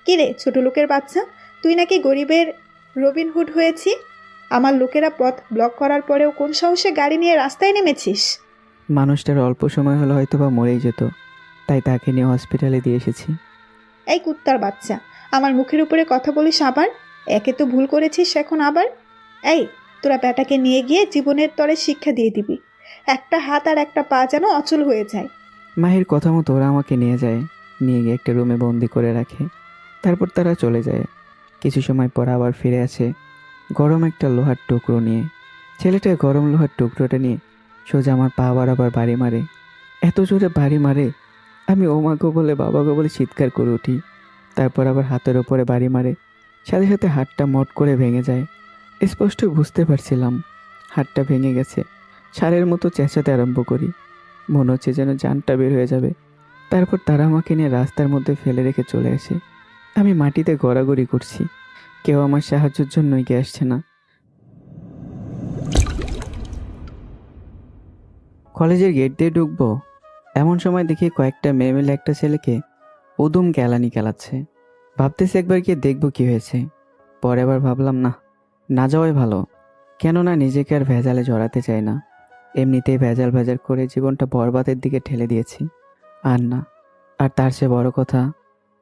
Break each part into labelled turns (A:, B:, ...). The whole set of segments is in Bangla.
A: কি রে ছোট লোকের বাচ্চা, তুই নাকি গরিবের রবিনহুড হয়েছি? আমার লোকেরা পথ ব্লক করার পরেও কোন সাহসে গাড়ি নিয়ে রাস্তায় নেমেছিস?
B: মানুষটার অল্প সময় হলো হয়তো বা মরেই যেত, তাই তাকে নিয়ে হসপিটালে দিয়ে এসেছি।
A: এই কুত্তার বাচ্চা, আমার মুখের উপরে কথা বলিস আবার? একে তো ভুল করেছিস, এখন আবার? এই, তোরা বেটাকে নিয়ে গিয়ে জীবনের তরে শিক্ষা দিয়ে দিবি। একটা হাত আর একটা পা যেন অচল হয়ে যায়।
B: মাহির কথা মতো ওরা আমাকে নিয়ে যায়, নিয়ে গিয়ে একটা রুমে বন্দি করে রাখে। তারপর তারা চলে যায়। কিছু সময় পর আবার ফিরে আসে গরম একটা লোহার টুকরো নিয়ে। ছেলেটা গরম লোহার টুকরোটা নিয়ে সোজা আমার পা বরাবর বাড়ি মারে। এত জোরে বাড়ি মারে, আমি ও মা গো বলে বাবা গো বলে চিৎকার করে উঠি। তারপর আবার হাতের ওপরে বাড়ি মারে, সাথে সাথে হাতটা মট করে ভেঙে যায়। স্পষ্ট বুঝতে পারছিলাম হাতটা ভেঙে গেছে। সারের মতো চেঁচাতে আরম্ভ করি, মনে হচ্ছে যেন জানটা বের হয়ে যাবে। তারপর তারা আমাকে নিয়ে রাস্তার মধ্যে ফেলে রেখে চলে আসে। আমি মাটিতে গড়াগড়ি করছি, কেউ আমার সাহায্যের জন্য এগিয়ে আসছে না। কলেজের গেট দিয়ে ঢুকবো, এমন সময় দেখি কয়েকটা মেয়ে মিলে একটা ছেলেকে উদুম কেলানি খেলাচ্ছে। ভাবতেছি একবার গিয়ে দেখবো কি হয়েছে। পরে আবার ভাবলাম না, না যাওয়াই ভালো। কেননা নিজেকে আর ভেজালে জড়াতে চাই না। এমনিতেই ভেজাল ভেজাল করে জীবনটা বরবাদের দিকে ঠেলে দিয়েছি। আর না, আর তার চেয়ে বড় কথা,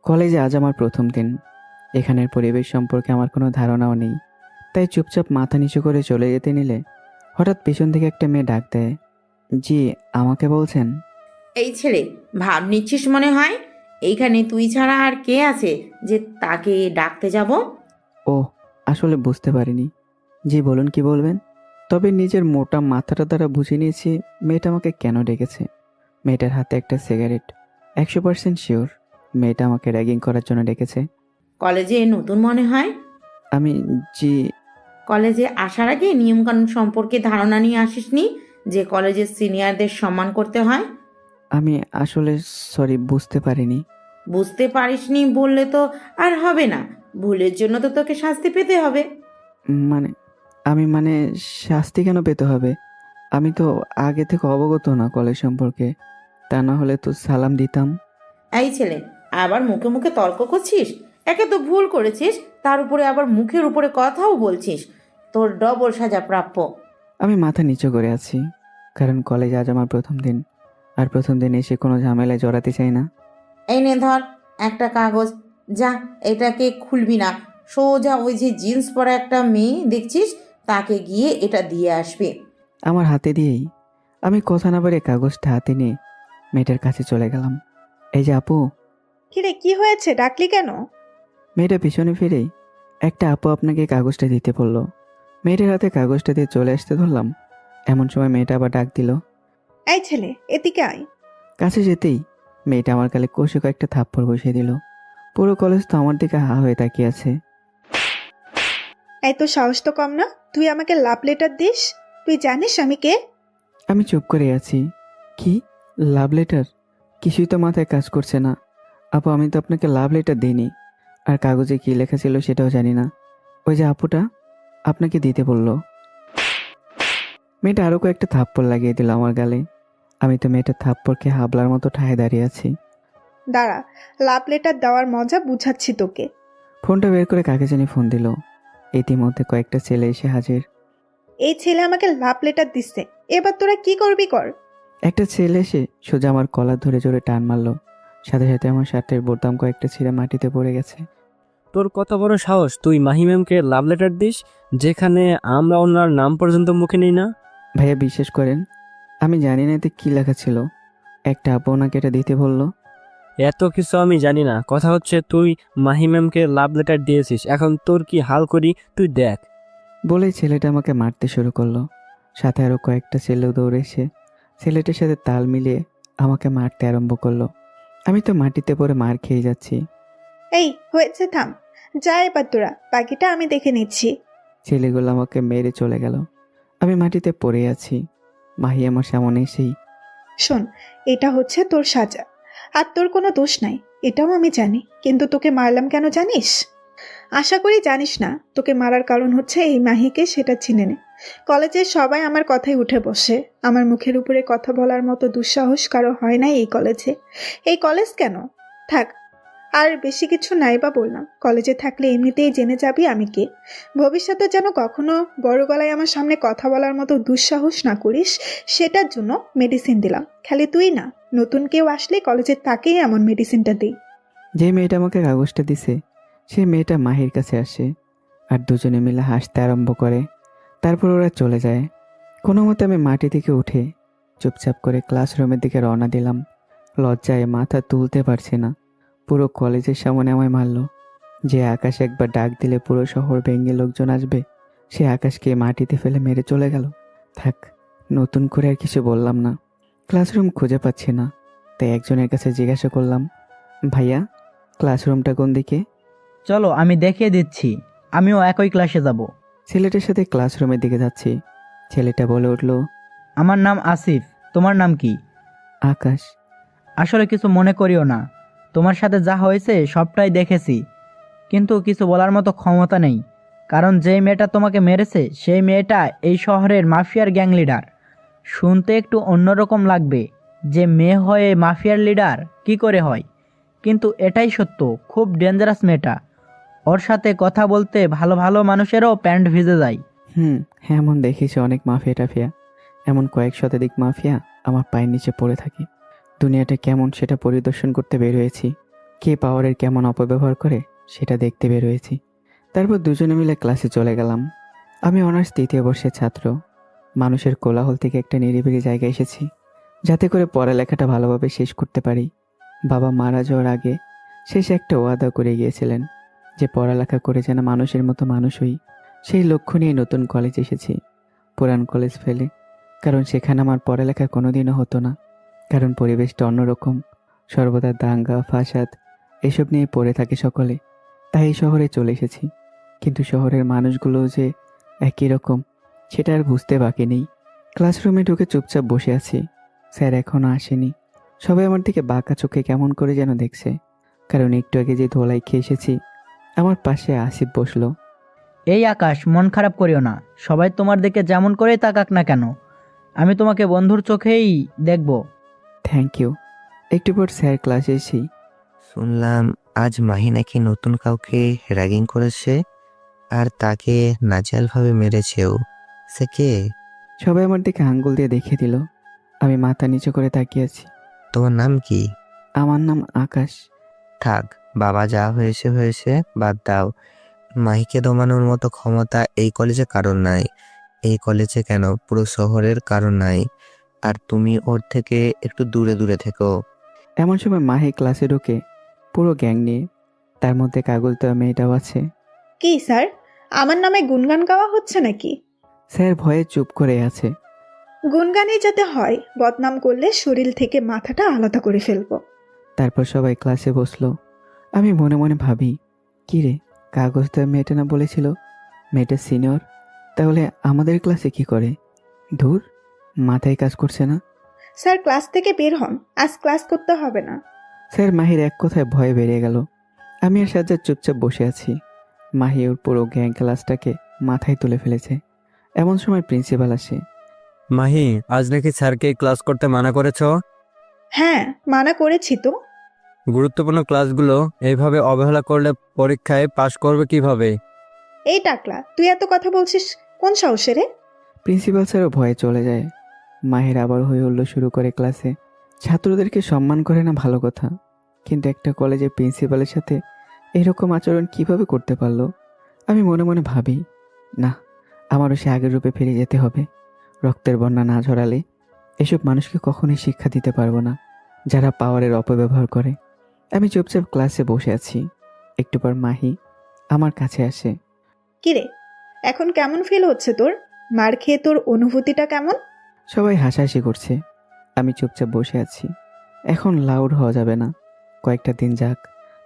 B: কলেজে আজ আমার প্রথম দিন। এখানের পরিবেশ সম্পর্কে আমার কোনো ধারণাও নেই। তাই চুপচাপ মাথা নিচু করে চলে যেতে নিলে হঠাৎ পেছন থেকে একটা মেয়ে ডাক দেয়। জি, আমাকে বলছেন?
C: এই ছেলে, ভাব নিচ্ছিস মনে হয়। এইখানে তুই ছাড়া আর কে আছে যে তাকে ডাকতে যাব?
B: ও, আসলে বুঝতে পারিনি। জি বলুন, কি বলবেন? তবে নিজের মোটা মাথাটা দ্বারা বুঝে নিয়েছি মেয়েটা আমাকে কেন ডেকেছে। মেয়েটার হাতে একটা সিগারেট। 100% শিওর মেয়েটা আমাকে র্যাগিং করার জন্য ডেকেছে।
C: কলেজে নতুন মনে হয়।
B: আমি, জি,
C: কলেজে আসার আগে নিয়মকানুন সম্পর্কে ধারণা নিয়ে আসিসনি যে কলেজের সিনিয়রদের সম্মান করতে হয়?
B: আমি আসলে সরি, বুঝতে পারিনি।
C: বুঝতে পারিসনি বললে তো আর হবে না। ভুলের জন্য তো তোকে শাস্তি পেতে হবে।
B: মানে মানে শাস্তি কেন পেতে হবে? আমি তো আগে থেকে অবগত না কলেজ সম্পর্কে, তা না হলে তো সালাম দিতাম।
C: এই ছেলে, আবার মুখে মুখে তর্ক করছিস? একে তো ভুল করেছিস, তার উপরে আবার মুখের উপরে কথাও বলছিস। তোর ডবল সাজা প্রাপ্য।
B: আমি মাথা নিচু করে আছি, কারণ কলেজ আজ আমার প্রথম দিন। আর প্রথম দিন এসে কোনো ঝামেলায় জড়াতে চাই না।
C: এই নে ধর একটা কাগজ। যা, এটাকে খুলবি না। সোজা ওই যে জিন্স পরা একটা মেয়ে দেখছিস, তাকে গিয়ে এটা দিয়ে আসবে।
B: আমার হাতে দিয়েই আমি কথা না বাড়িয়ে কাগজটা হাতে নিয়ে মেয়েটার কাছে চলে গেলাম। এই যে আপু।
A: কিরে, কি হয়েছে, ডাকলি কেন?
B: মেয়েটা পিছনে ফিরেই, একটা আপু আপনাকে কাগজটা দিতে বললো। মেয়েটার হাতে কাগজটা দিয়ে চলে আসতে ধরলাম, এমন সময় মেয়েটা আবার ডাক দিল।
A: এই ছেলে, এদিকে আয়।
B: কাছে যেতেই মেয়েটা আমার গালে কষে কয়েকটা থাপ্পড় বসিয়ে দিল। পুরো কলেজ তো আমার দিকে হা হয়ে তাকিয়ে আছে।
A: এই তো সাহস তো কম না, তুই আমাকে লাভ লেটার দিস? তুই জানিস আমি কে?
B: আমি চুপ করে আছি। কি? Love letter? কিছুই তো মাথায় কাজ করছে না। আপু, আমি তো আপনাকে লাভ লেটার দিইনি, আর কাগজে কি লেখা ছিল সেটাও জানি না। ওই যে আপুটা আপনাকে দিতে বলল। মেয়েটা আরও কয়েকটা থাপ্পড় লাগিয়ে দিল আমার গালে। আমি তো মেয়েটার থাপ্পড়কে হাবলার মতো ঠায় দাঁড়িয়ে আছি।
A: দাঁড়া, লাভ লেটার দেওয়ার মজা বুঝাচ্ছি তোকে।
B: ফোনটা বের করে কাকে জানি ফোন দিল। ইতিমধ্যে কয়েকটা ছেলে এসে হাজির।
A: এই ছেলে আমাকে লাভ লেটার দিচ্ছে, এবার তোরা কি করবি কর।
B: একটা ছেলে এসে সোজা আমার কলার ধরে জোরে টান মারলো। সাথে সাথে আমার শার্টের বোতাম কয়েকটা ছিঁড়ে মাটিতে পড়ে গেছে।
D: তোর কত বড় সাহস, তুই মাহি ম্যামকে লাভ লেটার দিস, যেখানে আমরা ওনার নাম পর্যন্ত মুখে নিই না?
B: ভাইয়া, বিশ্বাস করেন, আমি জানি না এতে কী লেখা ছিল। একটা আপু ওনাকে এটা দিতে বললো।
D: এত কিছু আমি জানি না, কথা হচ্ছে তুই মাহি ম্যামকে লাভ লেটার দিয়েছিস, এখন তোর কি হাল করি তুই দেখ।
B: বলেই ছেলেটা আমাকে মারতে শুরু করলো। সাথে আরও কয়েকটা ছেলেও দৌড়ে এসে ছেলেটির সাথে তাল মিলিয়ে আমাকে মারতে আরম্ভ করলো। আমি তো মাটিতে পড়ে মার খেয়ে যাচ্ছি।
A: এই হয়েছে, থাম। যা এবার তোরা, বাকিটা আমি দেখে নিচ্ছি।
B: ছেলেগুলো আমাকে মেরে চলে গেল। আমি মাটিতে পড়ে আছি। মাহি আমার সামনে এসেই,
A: শোন, এটা হচ্ছে তোর সাজা। আর তোর কোনো দোষ নাই, এটাও আমি জানি, কিন্তু তোকে মারলাম কেন জানিস? আশা করি জানিস না। তোকে মারার কারণ হচ্ছে এই মাহিকে, সেটা চিনে নে। কলেজের সবাই আমার কথায় উঠে বসে। আমার মুখের উপরে কথা বলার মতো দুঃসাহস কারো হয় নাই এই কলেজে। এই কলেজ কেন, থাক, আর বেশি কিছু নাই বা বললাম, কলেজে থাকলে এমনিতেই জেনে যাবি আমি কে। ভবিষ্যতে যেন কখনো বড় গলায় আমার সামনে কথা বলার মতো দুঃসাহস না করিস, সেটার জন্য মেডিসিন দিলাম। খালি তুই না, নতুন কেউ আসলে কলেজে তাকেই এমন মেডিসিনটা দিই।
B: যে মেয়েটা আমাকে কাগজটা দিছে সেই মেয়েটা মাহির কাছে আসে আর দুজনে মিলে হাসতে আরম্ভ করে। তারপর ওরা চলে যায়। কোনো মতে আমি মাটি থেকে উঠে চুপচাপ করে ক্লাসরুমের দিকে রওনা দিলাম। লজ্জায় মাথা তুলতে পারছি না। পুরো কলেজের সামনে আমায় মারল। যে আকাশ একবার ডাক দিলে পুরো শহর ভেঙে লোকজন আসবে, সে আকাশকে মাটিতে ফেলে মেরে চলে গেল। থাক, নতুন করে আর কিছু বললাম না। ক্লাসরুম খুঁজে পাচ্ছি না, তাই একজনের কাছে জিজ্ঞাসা করলাম, ভাইয়া ক্লাসরুমটা কোন দিকে?
E: চলো আমি দেখিয়ে দিচ্ছি, আমিও একই ক্লাসে যাব।
B: ছেলেটার সাথে ক্লাসরুমের দিকে যাচ্ছি। ছেলেটা বলে উঠল,
E: আমার নাম আসিফ, তোমার নাম কি?
B: আকাশ।
E: আসলে কিছু মনে করিও না, তোমার সাথে যা হয়েছে সবটাই দেখেছি, কিন্তু কিছু বলার মতো ক্ষমতা নেই। কারণ যেই মেয়েটা তোমাকে মেরেছে সেই মেয়েটা এই শহরের মাফিয়ার গ্যাং লিডার। শুনতে একটু অন্যরকম লাগবে যে মেয়ে হয়ে মাফিয়ার লিডার কি করে হয়, কিন্তু এটাই সত্য। খুব ডেঞ্জারাস মেয়েটা, ওর সাথে কথা বলতে ভালো ভালো মানুষেরও প্যান্ট ভিজে যায়।
B: হ্যাঁ, এমন দেখেছি অনেক মাফিয়া টাফিয়া। এমন কয়েক শতাধিক মাফিয়া আমার পায়ের নিচে পড়ে থাকে। দুনিয়াটা কেমন সেটা পরিদর্শন করতে বের হয়েছি। কে পাওয়ারের কেমন অপব্যবহার করে সেটা দেখতে বের হয়েছি। তারপর দুজনে মিলে ক্লাসে চলে গেলাম। আমি অনার্স 3য় বর্ষের ছাত্র। মানুষের কোলাহল থেকে একটা নিরিবিলি জায়গায় এসেছি, যাতে করে পড়ালেখাটা ভালোভাবে শেষ করতে পারি। বাবা মারা যাওয়ার আগে শেষে একটা ওয়াদা করে গিয়েছিলেন যে পড়ালেখা করে যেন মানুষের মতো মানুষ হই। সেই লক্ষ্য নিয়ে নতুন কলেজ এসেছি, পুরান কলেজ ফেলে। কারণ সেখানে আমার পড়ালেখা কোনোদিনও হতো না। কারণ পরিবেশটা অন্যরকম, সর্বদা দাঙ্গা ফাসাদ এসব নিয়ে পড়ে থাকে সকলে। তাই এই শহরে চলে এসেছি। কিন্তু শহরের মানুষগুলো যে একই রকম সেটা আর বুঝতে বাকি নেই। ক্লাসরুমে ঢুকে চুপচাপ বসে আছি। স্যার এখনও আসেনি। সবাই আমার দিকে বাঁকা চোখে কেমন করে যেন দেখছে। কারণ একটু আগে যে ধোলাই খেয়ে এসেছি। আমার পাশে আসিফ বসলো।
E: এই আকাশ, মন খারাপ করিও না, সবাই তোমার দিকে যেমন করেই তাকাক না কেন, আমি তোমাকে বন্ধুর চোখেই দেখব।
B: Thank you. একটু পর স্যার ক্লাসে এসেছি।
F: শুনলাম আজ মাহি নাকি নতুন কাউকে র্যাগিং করেছে আর তাকে নাজালভাবে মেরেছেও। সে কে?
B: সবাই আমার দিকে আঙ্গুল দিয়ে দেখিয়ে দিল। আমি মাথা নিচু করে তাকিয়ে আছি।
F: তোমার নাম কি?
B: আমার নাম আকাশ।
F: থাক, বাবা যা হয়েছে হয়েছে, বাদ দাও। মাহিকে দমানোর মতো ক্ষমতা এই কলেজে কারণ নাই। এই কলেজে কেন, পুরো শহরের কারণ নাই। আর তুমি ওর থেকে একটু দূরে দূরে থেকো।
B: এমন সময় মাহি ক্লাসে ঢোকে পুরো গ্যাং নিয়ে। তার মধ্যে কাগজ দেওয়া মেয়েটাও আছে।
A: কি স্যার, আমার নামে গুনগান গাওয়া হচ্ছে নাকি?
B: স্যার ভয়ে চুপ করে আছে।
A: গুনগানই যাতে হয়, বদনাম করলে শরীর থেকে মাথাটা আলাদা করে ফেলবো।
B: তারপর সবাই ক্লাসে বসলো। আমি মনে মনে ভাবি, কি রে, কাগজ দেওয়া মেয়েটা না বলেছিল মেয়েটা সিনিয়র, তাহলে আমাদের ক্লাসে কি করে? ধুর, মাথায় কাজ করছে না।
A: স্যার ক্লাস থেকে বের হন, আজ ক্লাস করতে হবে না।
B: স্যার মাহির এক কথায় ভয় বেরিয়ে গেল। আমি আর সাজ্জাদ চুপচাপ বসে আছি। মাহি ওর পুরো গ্যাং ক্লাসটাকে মাথায় তুলে ফেলেছে। এমন সময় প্রিন্সিপাল আসে।
D: মাহি, আজ নাকি স্যারকে ক্লাস করতে মানা করেছো?
A: হ্যাঁ, মানা করেছি তো।
D: গুরুত্বপূর্ণ ক্লাসগুলো এইভাবে অবহেলা করলে পরীক্ষায় পাশ করবে কিভাবে?
A: এই টাকলা, তুই এত কথা বলছিস কোন সাহসে রে?
B: প্রিন্সিপাল স্যারও ভয়ে চলে যায়। মাহির আবার হয়ে উঠল শুরু করে ক্লাসে। ছাত্রদেরকে সম্মান করে না ভালো কথা, কিন্তু একটা কলেজের প্রিন্সিপালের সাথে এরকম আচরণ কিভাবে করতে পারলো? আমি মনে মনে ভাবি, না, আমারও সে আগের রূপে ফিরে যেতে হবে। রক্তের বন্যা না ঝরালে এসব মানুষকে কখনোই শিক্ষা দিতে পারবো না, যারা পাওয়ারের অপব্যবহার করে। আমি চুপচাপ ক্লাসে বসে আছি। একটু পর মাহি আমার কাছে আসে।
A: কিরে, এখন কেমন ফিল হচ্ছে তোর? মার খেয়ে তোর অনুভূতিটা কেমন?
B: সবাই হাসাহাসি করছে। আমি চুপচাপ বসে আছি। এখন লাউড হওয়া যাবে না, কয়েকটা দিন যাক,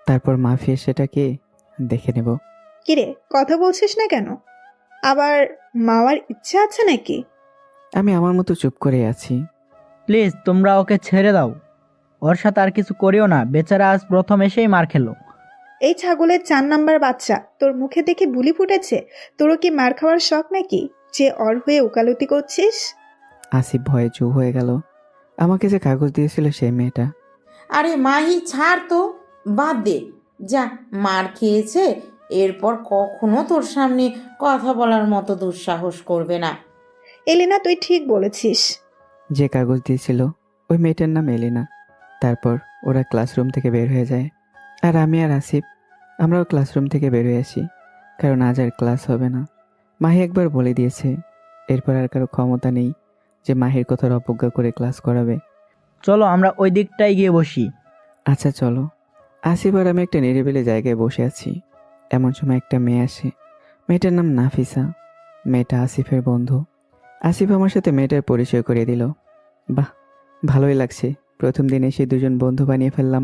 B: তারপর মাফিয়া সেটাকে দেখে নেব।
A: কিরে, কথা বলছিস না কেন? আবার মাওয়ার ইচ্ছা আছে নাকি?
B: আমি আমার মতো চুপ করে আছি।
E: প্লিজ তোমরা ওকে ছেড়ে দাও, ওর সাথে আর কিছু করিও না, বেচারা আজ প্রথম এসেই মার খেলো।
A: এই ছাগলের 4 নাম্বার বাচ্চা, তোর মুখে দেখে বুলি ফুটেছে। তোরও কি মার খাওয়ার শখ নাকি, যে অর হয়ে ওকালতি করছিস?
B: আসিফ ভয়ে চুপ হয়ে গেল। আমাকে যে কাগজ দিয়েছিল সেই মেয়েটা।
C: আরে মাহি ছাড় তো, বাদ দে। যা, মার খেয়েছে, এরপর কখনো তোর সামনে কথা বলার মতো দুঃসাহস করবে না।
A: এলিনা, তুই ঠিক বলেছিস।
B: যে কাগজ দিয়েছিল ওই মেয়েটার নাম এলিনা। তারপর ওরা ক্লাসরুম থেকে বের হয়ে যায়, আর আমি আর আসিফ আমরাও ক্লাসরুম থেকে বের হয়ে আসি, কারণ আজ আর ক্লাস হবে না। মাহি একবার বলে দিয়েছে, এরপর আর কারো ক্ষমতা নেই যে মাহির কথার অবজ্ঞা করে ক্লাস করাবে।
E: চলো আমরা ওই দিকটায় গিয়ে বসি।
B: আচ্ছা চলো। আসিফ আর আমি একটা নিরিবিলি জায়গায় বসে আছি। এমন সময় একটা মেয়ে আসে। মেয়েটার নাম নাফিসা। মেয়েটা আসিফের বন্ধু। আসিফ আমার সাথে মেয়েটার পরিচয় করিয়ে দিল। বাহ, ভালোই লাগছে, প্রথম দিন এসে দুজন বন্ধু বানিয়ে ফেললাম।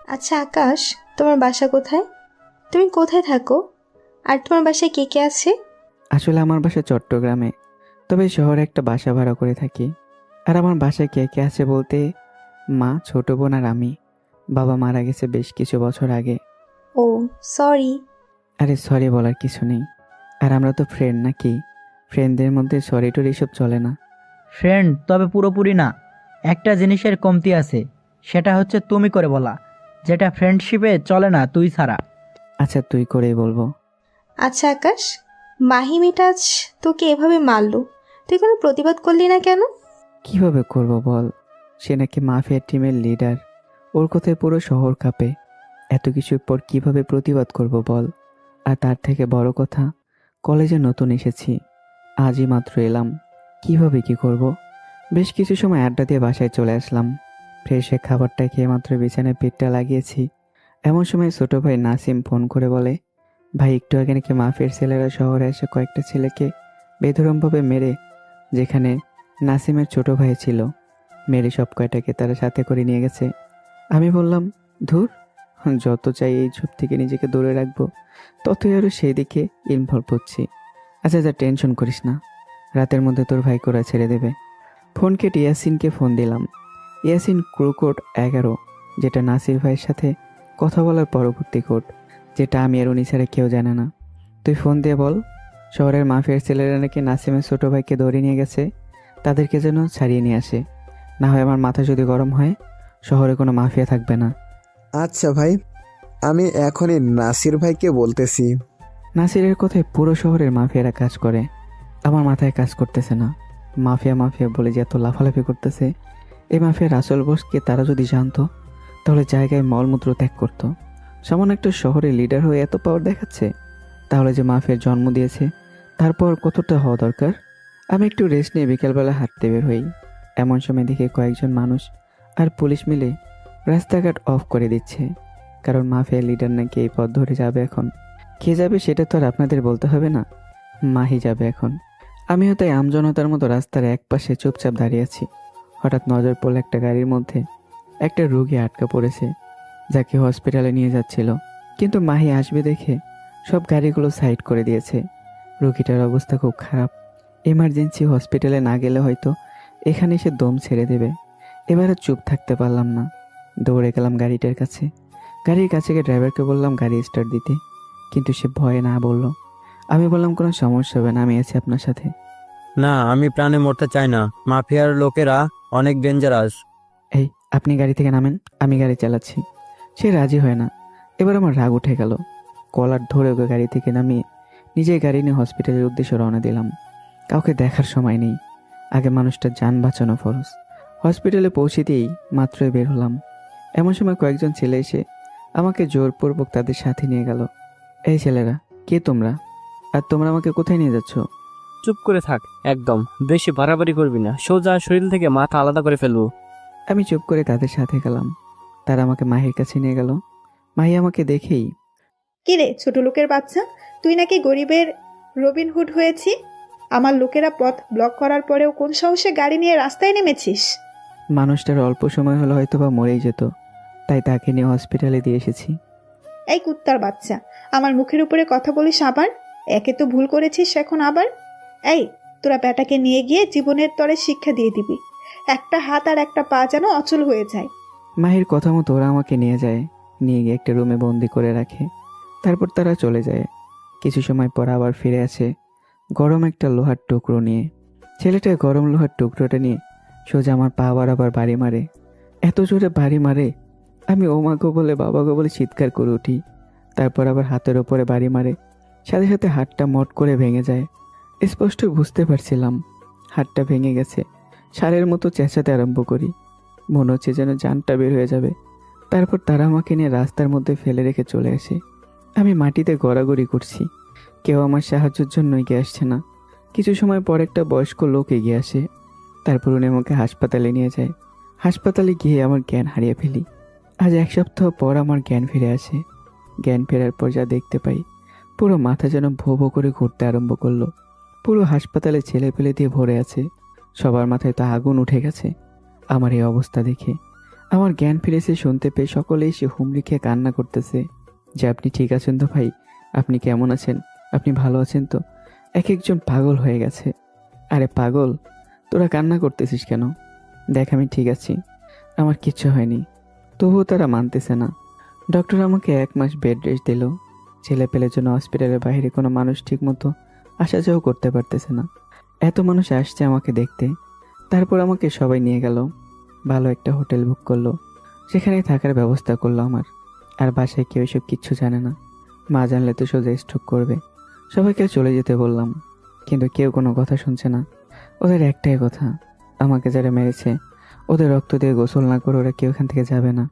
G: আচ্ছা আকাশ, তোমার বাসা কোথায়? তুমি কোথায় থাকো? আর তোমার বাসায় কে কে আছে?
B: আসলে আমার বাসা চট্টগ্রামে, তবে শহরে একটা বাসা ভাড়া করে থাকি। আর আমার বাসায় কে কে আছে বলতে, মা, ছোট বোন আর আমি। বাবা মারা গেছে বেশ কিছু বছর আগে।
G: ও সরি।
B: আরে সরি বলার কিছু নেই। আর আমরা তো ফ্রেন্ড নাকি, ফ্রেন্ডদের মধ্যে সরি টরি এসব চলে না।
E: ফ্রেন্ড, তবে পুরোপুরি না। একটা জিনিসের কমতি আছে, সেটা হচ্ছে তুমি করে বলা, যেটা ফ্রেন্ডশিপে চলে না তুই ছাড়া।
B: আচ্ছা তুই করেই বলবো।
G: আচ্ছা আকাশ, মাহি মিটাজ তোকে এভাবে মারলো, তুই কোনো প্রতিবাদ করলি না কেন?
B: কিভাবে করব বল, সে নাকি মাফিয়া টিমের লিডার। ওর কথায় পুরো শহর কাঁপে। এত কিছুর পর কিভাবে প্রতিবাদ করব বল। আর তার থেকে বড় কথা, কলেজে নতুন এসেছি, আজই মাত্র এলাম, কিভাবে কি করব। বেশ কিছু সময় আড্ডা দিয়ে বাসায় চলে আসলাম। ফ্রেশ হয়ে খাবারটা খেয়ে মাত্র বিছানায় পেটটা লাগিয়েছি। এমন সময় ছোট ভাই নাসিম ফোন করে বলে, ভাই একটু আগে নাকি মাফিয়ার ছেলেরা শহরে এসে কয়েকটা ছেলেকে বেধড়মভাবে মেরে, যেখানে নাসিমের ছোট ভাই ছিল, মেরে সব কয়টাকে তারা সাথে করে নিয়ে গেছে। আমি বললাম, ধুর, যত চাই এই সব থেকে নিজেকে দূরে রাখবো, ততই আরও সেই দিকে ইনভলভ হচ্ছি। আচ্ছা যা, টেনশন করিস না, রাতের মধ্যে তোর ভাই কোরা ছেড়ে দেবে। ফোন কেটে ইয়াসিনকে ফোন দিলাম। ইয়াসিন ক্রুকোড 11, যেটা নাসির ভাইয়ের সাথে কথা বলার পরবর্তী কোড, যেটা আমি আর উনি ছাড়া কেউ জানে না। তুই ফোন দিয়ে বল, শহরের মাফিয়ার ছেলেরা নাকি নাসিমের ছোট ভাইকে ধরে নিয়ে গেছে, তাদেরকে যেন ছাড়িয়ে নিয়ে আসে। না হয় আমার মাথা যদি গরম হয়, শহরে কোনো মাফিয়া থাকবে না।
H: আচ্ছা ভাই, আমি এখনই নাসির ভাইকে বলতেছি।
B: নাসিরের কথায় পুরো শহরের মাফিয়ারা কাজ করে, আমার মাথায় কাজ করতেছে না। মাফিয়া মাফিয়া বলে যে এত লাফালাফি করতেছে, এই মাফিয়ার আসল বসকে তারা যদি জানতো, তাহলে জায়গায় মলমূত্র ত্যাগ করতো। সামান্য একটা শহরের লিডার হয়ে এত পাওয়ার দেখাচ্ছে, তাহলে যে মাফিয়ার জন্ম দিয়েছে তারপর কতটা হওয়া দরকার। আমি একটু রেস্ট নিয়ে বিকেলবেলা হাঁটতে বের হই। এমন সময় দেখে কয়েকজন মানুষ আর পুলিশ মিলে রাস্তাঘাট অফ করে দিচ্ছে, কারণ মাফিয়ার লিডার নাকি এই পথ ধরে যাবে। এখন কে যাবে সেটা তো আর আপনাদের বলতে হবে না, মাহি যাবে এখন। আমিও তাই আমজনতার মতো রাস্তার এক পাশে চুপচাপ দাঁড়িয়ে আছি। হঠাৎ নজর পড়ল একটা গাড়ির মধ্যে একটা রোগী আটকা পড়েছে, যাকে হসপিটালে নিয়ে যাচ্ছিল। কিন্তু মাহি আসবে দেখে সব গাড়িগুলো সাইড করে দিয়েছে। রোগীটার অবস্থা খুব খারাপ, এমার্জেন্সি হসপিটালে না গেলে হয়তো এখানে এসে দম ছেড়ে দেবে। এবার আর চুপ থাকতে পারলাম না, দৌড়ে গেলাম গাড়িটার কাছে। গাড়ির কাছে গিয়ে ড্রাইভারকে বললাম গাড়ি স্টার্ট দিতে, কিন্তু সে ভয়ে না বলল। আমি বললাম কোনো সমস্যা হবে না, আমি আছি আপনার সাথে।
D: না, আমি প্রাণে মরতে চাই না, মাফিয়ার লোকেরা অনেক ডেঞ্জারাস।
B: এই আপনি গাড়ি থেকে নামেন, আমি গাড়ি চালাচ্ছি। সে রাজি হয় না। এবার আমার রাগ উঠে গেল, কলার ধরে ওকে গাড়ি থেকে নামিয়ে নিজেই গাড়ি নিয়ে হসপিটালের উদ্দেশ্যে রওনা দিলাম। কাউকে দেখার সময় নেই, আগে মানুষটার যান বাঁচানো ফরজ। হসপিটালে পৌঁছেতেই মাত্রই বের হলাম। এমন সময় কয়েকজন ছেলে এসে আমাকে জোরপূর্বক তাদের সাথে নিয়ে গেল। এই ছেলেরা, কে তোমরা? আর তোমরা আমাকে কোথায় নিয়ে যাচ্ছ?
D: চুপ করে থাক, একদম বেশি বাড়াবাড়ি করবি না, সোজা শরীর থেকে মাথা আলাদা করে ফেলবো।
B: আমি চুপ করে তাদের সাথে গেলাম। তারা আমাকে মাহির কাছে নিয়ে গেল। মাহি আমাকে দেখেই,
A: কি রে ছোট লোকের বাচ্চা, তুই নাকি গরিবের রবিনহুড হয়েছি? আমার লোকেরা পথ ব্লক করার পরেও কোন সাহসে গাড়ি নিয়ে রাস্তায় নেমেছিস?
B: মানুষটার অল্প সময় হলে হয়তো বা মরেই যেত, তাই তাকে নিয়ে হসপিটালে দিয়ে এসেছি।
A: এই কুত্তার বাচ্চা, আমার মুখের উপরে কথা বলিস আবার? একে তো ভুল করেছিস, এখন আবার? এই, তোরা ব্যাটাকে নিয়ে গিয়ে জীবনের তরে শিক্ষা দিয়ে দিবি। একটা হাত আর একটা পা যেন অচল হয়ে যায়।
B: মাহির কথা মতো ওরা আমাকে নিয়ে যায়, নিয়ে গিয়ে একটা রুমে বন্দি করে রাখে। তারপর তারা চলে যায়। কিছু সময় পর আবার ফিরে আসে গরম একটা লোহার টুকরো নিয়ে। ছেলেটা গরম লোহার টুকরোটা নিয়ে সোজা আমার পা বরাবর বাড়ি মারে। এত জোরে বাড়ি মারে আমি ও মা গো বলে বাবা গো বলে চিৎকার করে উঠি। তারপর আবার হাতের ওপরে বাড়ি মারে, সাথে সাথে হাতটা মট করে ভেঙে যায়। স্পষ্ট বুঝতে পারছিলাম হাতটা ভেঙে গেছে। সারের মতো চেঁচাতে আরম্ভ করি, মনে হচ্ছে যেন জানটা বের হয়ে যাবে। তারপর তারা আমাকে নিয়ে রাস্তার মধ্যে ফেলে রেখে চলে আসে। আমি মাটিতে গড়াগড়ি করছি, কেউ আমার সাহায্যের জন্য এগিয়ে আসছে না। কিছু সময় পর একটা বয়স্ক লোক এগিয়ে আসে। তারপর উনি আমাকে হাসপাতালে নিয়ে যায়। হাসপাতালে গিয়ে আমার জ্ঞান হারিয়ে ফেলি। আজ 1 সপ্তাহ পর আমার জ্ঞান ফিরে আসে। জ্ঞান ফেরার পর যা দেখতে পাই, পুরো মাথা যেন ভো ভো করে ঘুরতে আরম্ভ করলো। পুরো হাসপাতালে ছেলে পেলে দিয়ে ভরে আছে, সবার মাথায় তো আগুন উঠে গেছে। আমার এই অবস্থা দেখে আমার জ্ঞান ফিরেছে শুনতে পেয়ে সকলে এসে হুমড়ি খেয়ে কান্না করতেছে যে আপনি ঠিক আছেন তো ভাই, আপনি কেমন আছেন, আপনি ভালো আছেন তো। এক একজন পাগল হয়ে গেছে। আরে পাগল, তোরা কান্না করতেছিস কেন? দেখ আমি ঠিক আছি, আমার কিচ্ছু হয়নি। তবুও তারা মানতেছে না। ডক্টর আমাকে 1 মাস বেড রেস্ট দিল। ছেলে পেলের জন্য হসপিটালের বাইরে কোনো মানুষ ঠিক মতো আসা যাওয়া করতে পারতেছে না। এত মানুষ আসছে আমাকে দেখতে। তারপর আমাকে সবাই নিয়ে গেল, ভালো একটা হোটেল বুক করলো, সেখানে থাকার ব্যবস্থা করলো আমার। আর বাসায় কেউ এসব কিচ্ছু জানে না, মা জানলে তো সোজা স্ট্রোক করবে। সবাইকে চলে যেতে বললাম, কিন্তু কেউ কোনো কথা শুনছে না। ওদের একটাই কথা, আমাকে যারা মেরেছে ওদের রক্ত দিয়ে গোসল না করে ওরা কেউ এখান থেকে যাবে না।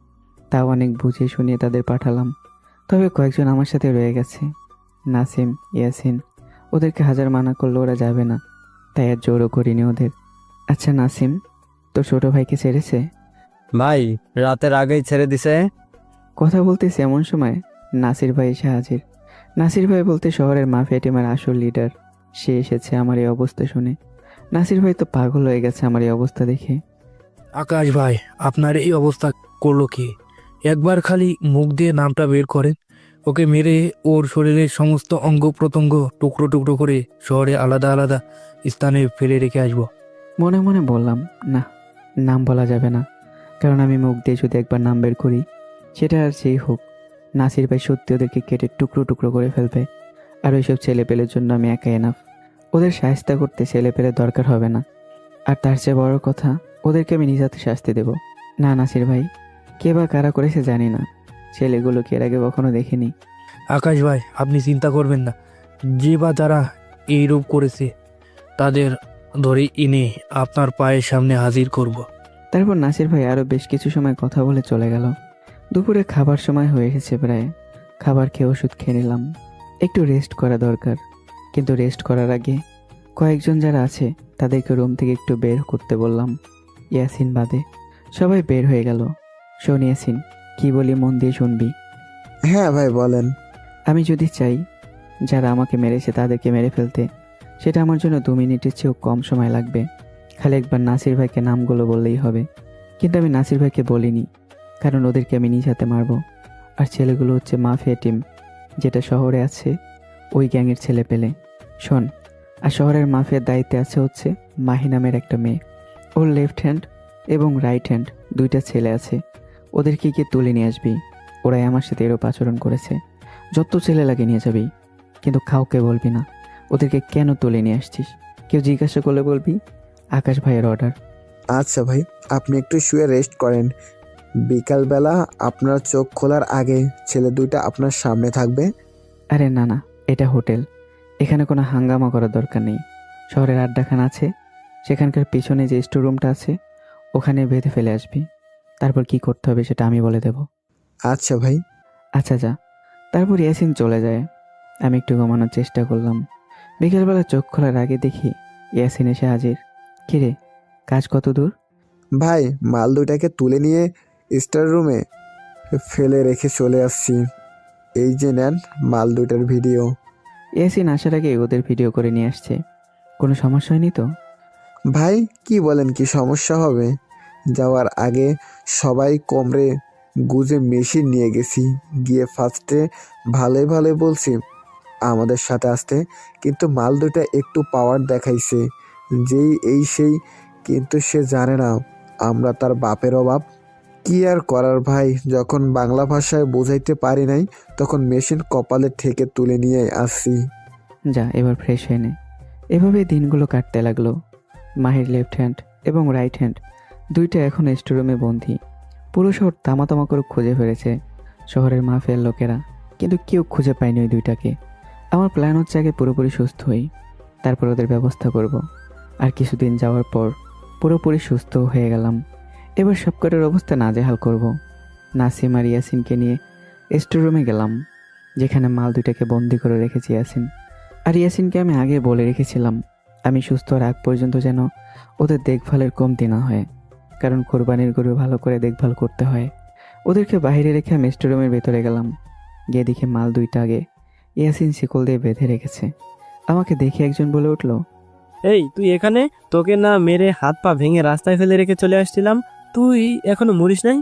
B: তাও অনেক বুঝিয়ে শুনিয়ে তাদের পাঠালাম। তবে কয়েকজন আমার সাথে রয়ে গেছে, নাসিম, ইয়াসিন। ওদেরকে হাজার মানা করলে ওরা যাবে না, তাই আর জোরও করিনি ওদের। আচ্ছা নাসিম, তোর ছোট ভাইকে ছেড়েছে?
D: ভাই রাতের আগেই ছেড়ে দিছে।
B: কথা বলতেছে এমন সময় নাসির ভাই এসে হাজির। নাসির ভাই বলতে শহরের মাফিয়া টিমের আসল লিডার। সে এসেছে আমার এই অবস্থা শুনে। নাসির ভাই তো পাগল হয়ে গেছে আমার এই অবস্থা দেখে।
I: আকাশ ভাই, আপনার এই অবস্থা করলো কি? একবার খালি মুখ দিয়ে নামটা বের করেন, ওকে মেরে ওর শরীরের সমস্ত অঙ্গ প্রত্যঙ্গ টুকরো টুকরো করে শহরে আলাদা আলাদা স্থানে ফেলে রেখে আসবো।
B: মনে মনে বললাম, না, নাম বলা যাবে না, কারণ আমি মুখ দিয়ে যদি একবার নাম বের করি, সেটা আর যেই হোক, নাসির ভাই সত্যি ওদেরকে কেটে টুকরো টুকরো করে ফেলবে। আর ওইসব ছেলে পেলের জন্য আমি একা এনাফ। ওদের শায়েস্তা করতে ছেলে পেলে দরকার হবে না। আর তার চেয়ে বড় কথা, ওদেরকে আমি নিজ হাতে শাস্তি দেব। না নাসির ভাই, কে বা কারা করেছে জানি না, ছেলেগুলোকে এর আগে কখনো দেখিনি।
I: আকাশ ভাই, আপনি চিন্তা করবেন না, যে বা যারা এই রূপ করেছে তাদের ধরে এনে আপনার পায়ের সামনে হাজির করব।
B: তারপর নাসির ভাই আরও বেশ কিছু সময় কথা বলে চলে গেল। দুপুরে খাবার সময় হয়ে এসেছে প্রায়। খাবার খেয়ে ওষুধ খেয়ে নিলাম। একটু রেস্ট করা দরকার, কিন্তু রেস্ট করার আগে কয়েকজন যারা আছে তাদেরকে রুম থেকে একটু বের করতে বললাম, ইয়াসিন বাদে। সবাই বের হয়ে গেল। শোন ইয়াসিন, কি বলি মন দিয়ে শুনবি।
H: হ্যাঁ ভাই বলেন।
B: আমি যদি চাই যারা আমাকে মেরেছে তাদেরকে মেরে ফেলতে, সেটা আমার জন্য 2 মিনিটের চেয়েও কম সময় লাগবে। খালি একবার নাসির ভাইকে নামগুলো বললেই হবে। কিন্তু আমি নাসির ভাইকে বলিনি, কারণ ওদেরকে আমি নিজ হাতে মারবো। আর ছেলেগুলো হচ্ছে মাফিয়া টিম, যেটা শহরে আছে, ওই গ্যাংয়ের ছেলে পেলে। শোন, আর শহরের মাফিয়ার দায়িত্বে আছে হচ্ছে মাহি নামের একটা মেয়ে। ওর লেফট হ্যান্ড এবং রাইট হ্যান্ড 2টা ছেলে আছে। ওদেরকে গিয়ে তুলে নিয়ে আসবি। ওরাই আমার সাথে এরূপ আচরণ করেছে। যত ছেলে লাগে নিয়ে যাবি, কিন্তু কাউকে বলবি না ওদেরকে কেন তুলে নিয়ে আসছিস। কেউ জিজ্ঞাসা করলে বলবি আকাশ ভাইয়ের অর্ডার।
H: আচ্ছা ভাই, আপনি একটু শুয়ে রেস্ট করেন। বিকালবেলা আপনার চোখ খোলার আগে ছেলে 2টা আপনার সামনে থাকবে।
B: আরে না না, এটা হোটেল, এখানে কোনো হাঙ্গামা করার দরকার নেই। শহরের আড্ডাখানা আছে, সেখানকার পিছনে যে স্টোর রুমটা আছে ওখানে বেঁধে ফেলে আসবি। তারপর কি করতে হবে সেটা আমি বলে দেব।
H: আচ্ছা ভাই।
B: আচ্ছা যা। তারপর ইয়াসিন চলে যায়। আমি একটু ঘুমানোর চেষ্টা করলাম। বিকেলবেলা চোখ খোলার আগে দেখি ইয়াসিন এসে হাজির। কিরে, কাজ কত দূর?
H: ভাই, মাল 2টাকে তুলে নিয়ে স্টার রুমে ফেলে রেখে চলে আসছি। এই যে নেন মাল 2টার ভিডিও।
B: ইয়াসিন আসার আগে ওদের ভিডিও করে নিয়ে আসছে। কোনো সমস্যা হয়নি তো?
H: ভাই কি বলেন, কি সমস্যা হবে? যাওয়ার আগে সবাই কোমরে গুজে মেশিন নিয়ে গেছি। গিয়ে ফার্স্টে ভালোই ভালোই বলছি আমাদের সাথে আসতে, কিন্তু মাল 2টা একটু পাওয়ার দেখাইছে, যেই এই সেই, কিন্তু সে জানে না আমরা তার বাপের অভাব। কি আর করার ভাই, যখন বাংলা ভাষায় বোঝাইতে পারি নাই তখন মেশিন কপালে ঠেকে তুলে নিয়ে আসছি।
B: যা, এবার ফ্রেশ হয়ে নে। এভাবে দিনগুলো কাটতে লাগলো। মাহির লেফট হ্যান্ড এবং রাইট হ্যান্ড 2টা এখন স্টোরুমে বন্দি। পুরো শহর তামা তামা করে খুঁজে ফেলেছে শহরের মাফিয়ার লোকেরা, কিন্তু কেউ খুঁজে পায়নি ওই দুইটাকে। আমার প্ল্যান হচ্ছে আগে পুরোপুরি সুস্থ হই, তারপর ওদের ব্যবস্থা করব। আর কিছুদিন যাওয়ার পর পুরোপুরি সুস্থ হয়ে গেলাম। এবার সবকটার অবস্থা নাজেহাল করব। নাসিম আর ইয়াসিনকে নিয়ে স্টোর রুমে গেলাম, যেখানে মাল দুইটাকে বন্দি করে রেখেছি ইয়াসিন। আর ইয়াসিনকে আমি আগে বলে রেখেছিলাম আমি সুস্থ হওয়ার আগ পর্যন্ত যেন ওদের দেখভালের কমতি না হয়, কারণ কোরবানির গরু ভালো করে দেখভাল করতে হয়। ওদেরকে বাইরে রেখে আমি স্টোর রুমের ভেতরে গেলাম। গিয়ে দেখি মাল দুইটা আগে ইয়াসিন শিকল দিয়ে বেঁধে রেখেছে। আমাকে দেখে একজন বলে উঠল,
D: এই তুই এখানে? তোকে না মেরে হাত পা ভেঙে রাস্তায় ফেলে রেখে চলে আসছিলাম, তুই এখনো মরিস নাই?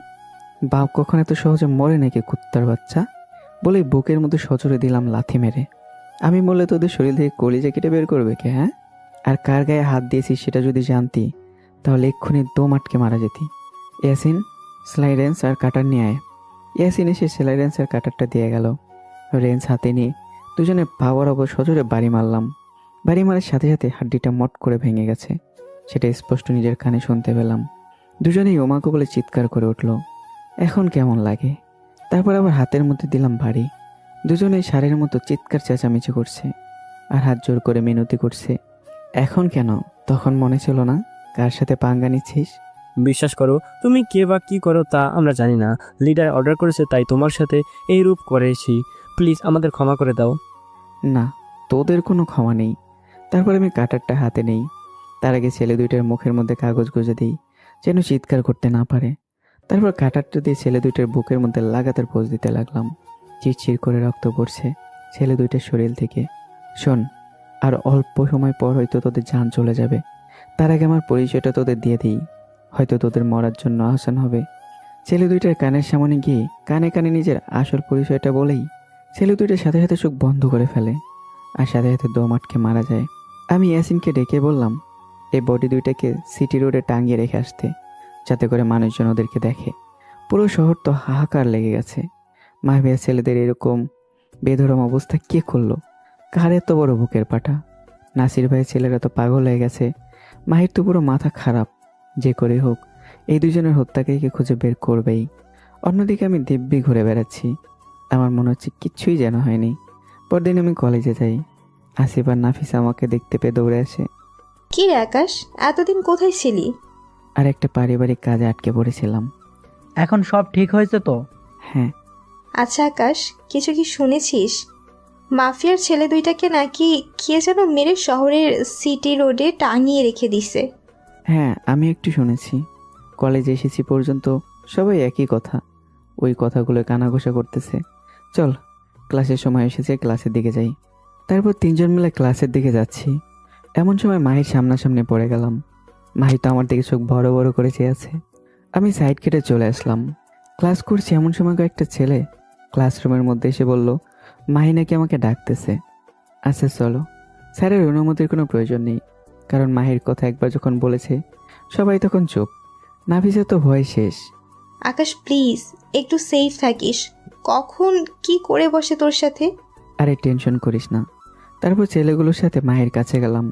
B: বাপ কখন এত সহজে মরে নাকি কুত্তার বাচ্চা? বলে বুকের মধ্যে সচরে দিলাম লাথি মেরে। আমি বললে তোদের শরীর থেকে কলিজা কেটে বের করবে কে? হ্যাঁ, আর কার গায়ে হাত দিয়েছিস সেটা যদি জানতি তাহলে এক্ষুনি দম আটকে মারা যেতি। ইয়াসিন, সেলাই রেঞ্জ আর কাটার নিয়ে আয়। ইয়াসিন এসে সেলাই রেঞ্জ আর কাটারটা দিয়ে গেল। রেঞ্জ হাতে নিয়ে দুজনে পাওয়ার অবর সজোরে বাড়ি মারলাম। বাড়ি মারার সাথে সাথে হাড্ডিটা মট করে ভেঙে গেছে, সেটা স্পষ্ট নিজের কানে শুনতে পেলাম। দুজনেই ওমাকে বলে চিৎকার করে উঠল। এখন কেমন লাগে? তারপর আবার হাতের মধ্যে দিলাম বাড়ি। দুজনেই সারের মতো চিৎকার চেঁচামেচি করছে আর হাত জোর করে মিনতি করছে। এখন কেন? তখন মনে ছিল না কার সাথে পাঙ্গা নিচ্ছিস?
D: বিশ্বাস করো, তুমি কে বা কি করো তা আমরা জানি না। লিডার অর্ডার করেছে তাই তোমার সাথে এই রূপ করেছি। প্লিজ আমাদের ক্ষমা করে দাও।
B: না, তোদের কোনো ক্ষমা নেই। তারপর আমি কাটারটা হাতে নেই। তার আগে ছেলে দুইটার মুখের মধ্যে কাগজ গুঁজে দিই যেন চিৎকার করতে না পারে। তারপর কাটারটা দিয়ে ছেলে দুইটার বুকের মধ্যে লাগাতার পোজ দিতে লাগলাম। চিরচির করে রক্ত পড়ছে ছেলে দুইটার শরীর থেকে। শোন, আর অল্প সময় পর হয়তো তোদের জান চলে যাবে। তার আগে আমার পরিচয়টা তোদের দিয়ে দিই, হয়তো তোদের মরার জন্য আসান হবে। ছেলে দুইটার কানের সামনে গিয়ে কানে কানে নিজের আসল পরিচয়টা বলেই ছেলে দুইটার সাথে সাথে চোখ বন্ধ করে ফেলে আর সাথে সাথে দম আটকে মারা যায়। আমি ইয়াসিনকে ডেকে বললাম এই বডি দুইটাকে সিটি রোডে টাঙিয়ে রেখে আসতে, যাতে করে মানুষজন ওদেরকে দেখে। পুরো শহর তো হাহাকার লেগে গেছে। মাহবিয়া ছেলেদের এরকম বেধরম অবস্থা কে করলো? কার এত বড় বুকের পাটা? নাসির ভাইয়ের ছেলেরা তো পাগল হয়ে গেছে। মাহির তো পুরো মাথা খারাপ। যে করে হোক এই দুজনের হত্যাকারীকে খুঁজে বের করবেই। অন্যদিকে আমি দিব্যি ঘুরে বেড়াচ্ছি। আমার মনে হচ্ছে কিচ্ছুই যেন হয়নি। পরদিন আমি কলেজে যাই। আসিফ আর নাফিসা আমাকে দেখতে পেয়ে দৌড়ে আসে।
G: কি রে আকাশ, এতদিন কোথায় ছিলি?
B: আর একটা পারিবারিক কাজে আটকে পড়েছিলাম।
E: এখন সব ঠিক হয়েছে তো?
B: হ্যাঁ।
G: আচ্ছা আকাশ, কিছু কি শুনেছিস? মাফিয়ার ছেলে দুইটাকে নাকি কে যেন মেরে শহরের সিটি রোডে টাঙিয়ে রেখে দিছে।
B: হ্যাঁ, আমি একটু শুনেছি। কলেজে এসেছি পর্যন্ত সবাই একই কথা, ওই কথাগুলো কানাঘোষা করতেছে। চল, ক্লাসের সময় এসেছে, ক্লাসের দিকে যাই। তারপর তিনজন মিলে ক্লাসের দিকে যাচ্ছি। এমন সময় মাহির সামনাসামনি পড়ে গেলাম। মাহি তো আমার দিকে চোখ বড় বড় করে চেয়ে আছে। আমি সাইড কেটে চলে আসলাম। ক্লাস করছি এমন সময় কয়েকটা ছেলে ক্লাসরুমের মধ্যে এসে বলল মাহি নাকি আমাকে ডাকতেছে। আচ্ছা চলো। স্যারের অনুমতির কোনো প্রয়োজন নেই, কারণ মাহির কথা একবার যখন বলেছে সবাই তখন চুপ। নাফিসা তো ভয় শেষ।
G: আকাশ প্লিজ একটু সেফ থাকিস, কখন কি করে বসে তোর সাথে।
B: আরে টেনশন করিস না। তারপর ছেলেগুলোর সাথে মাহির কাছে গেলাম।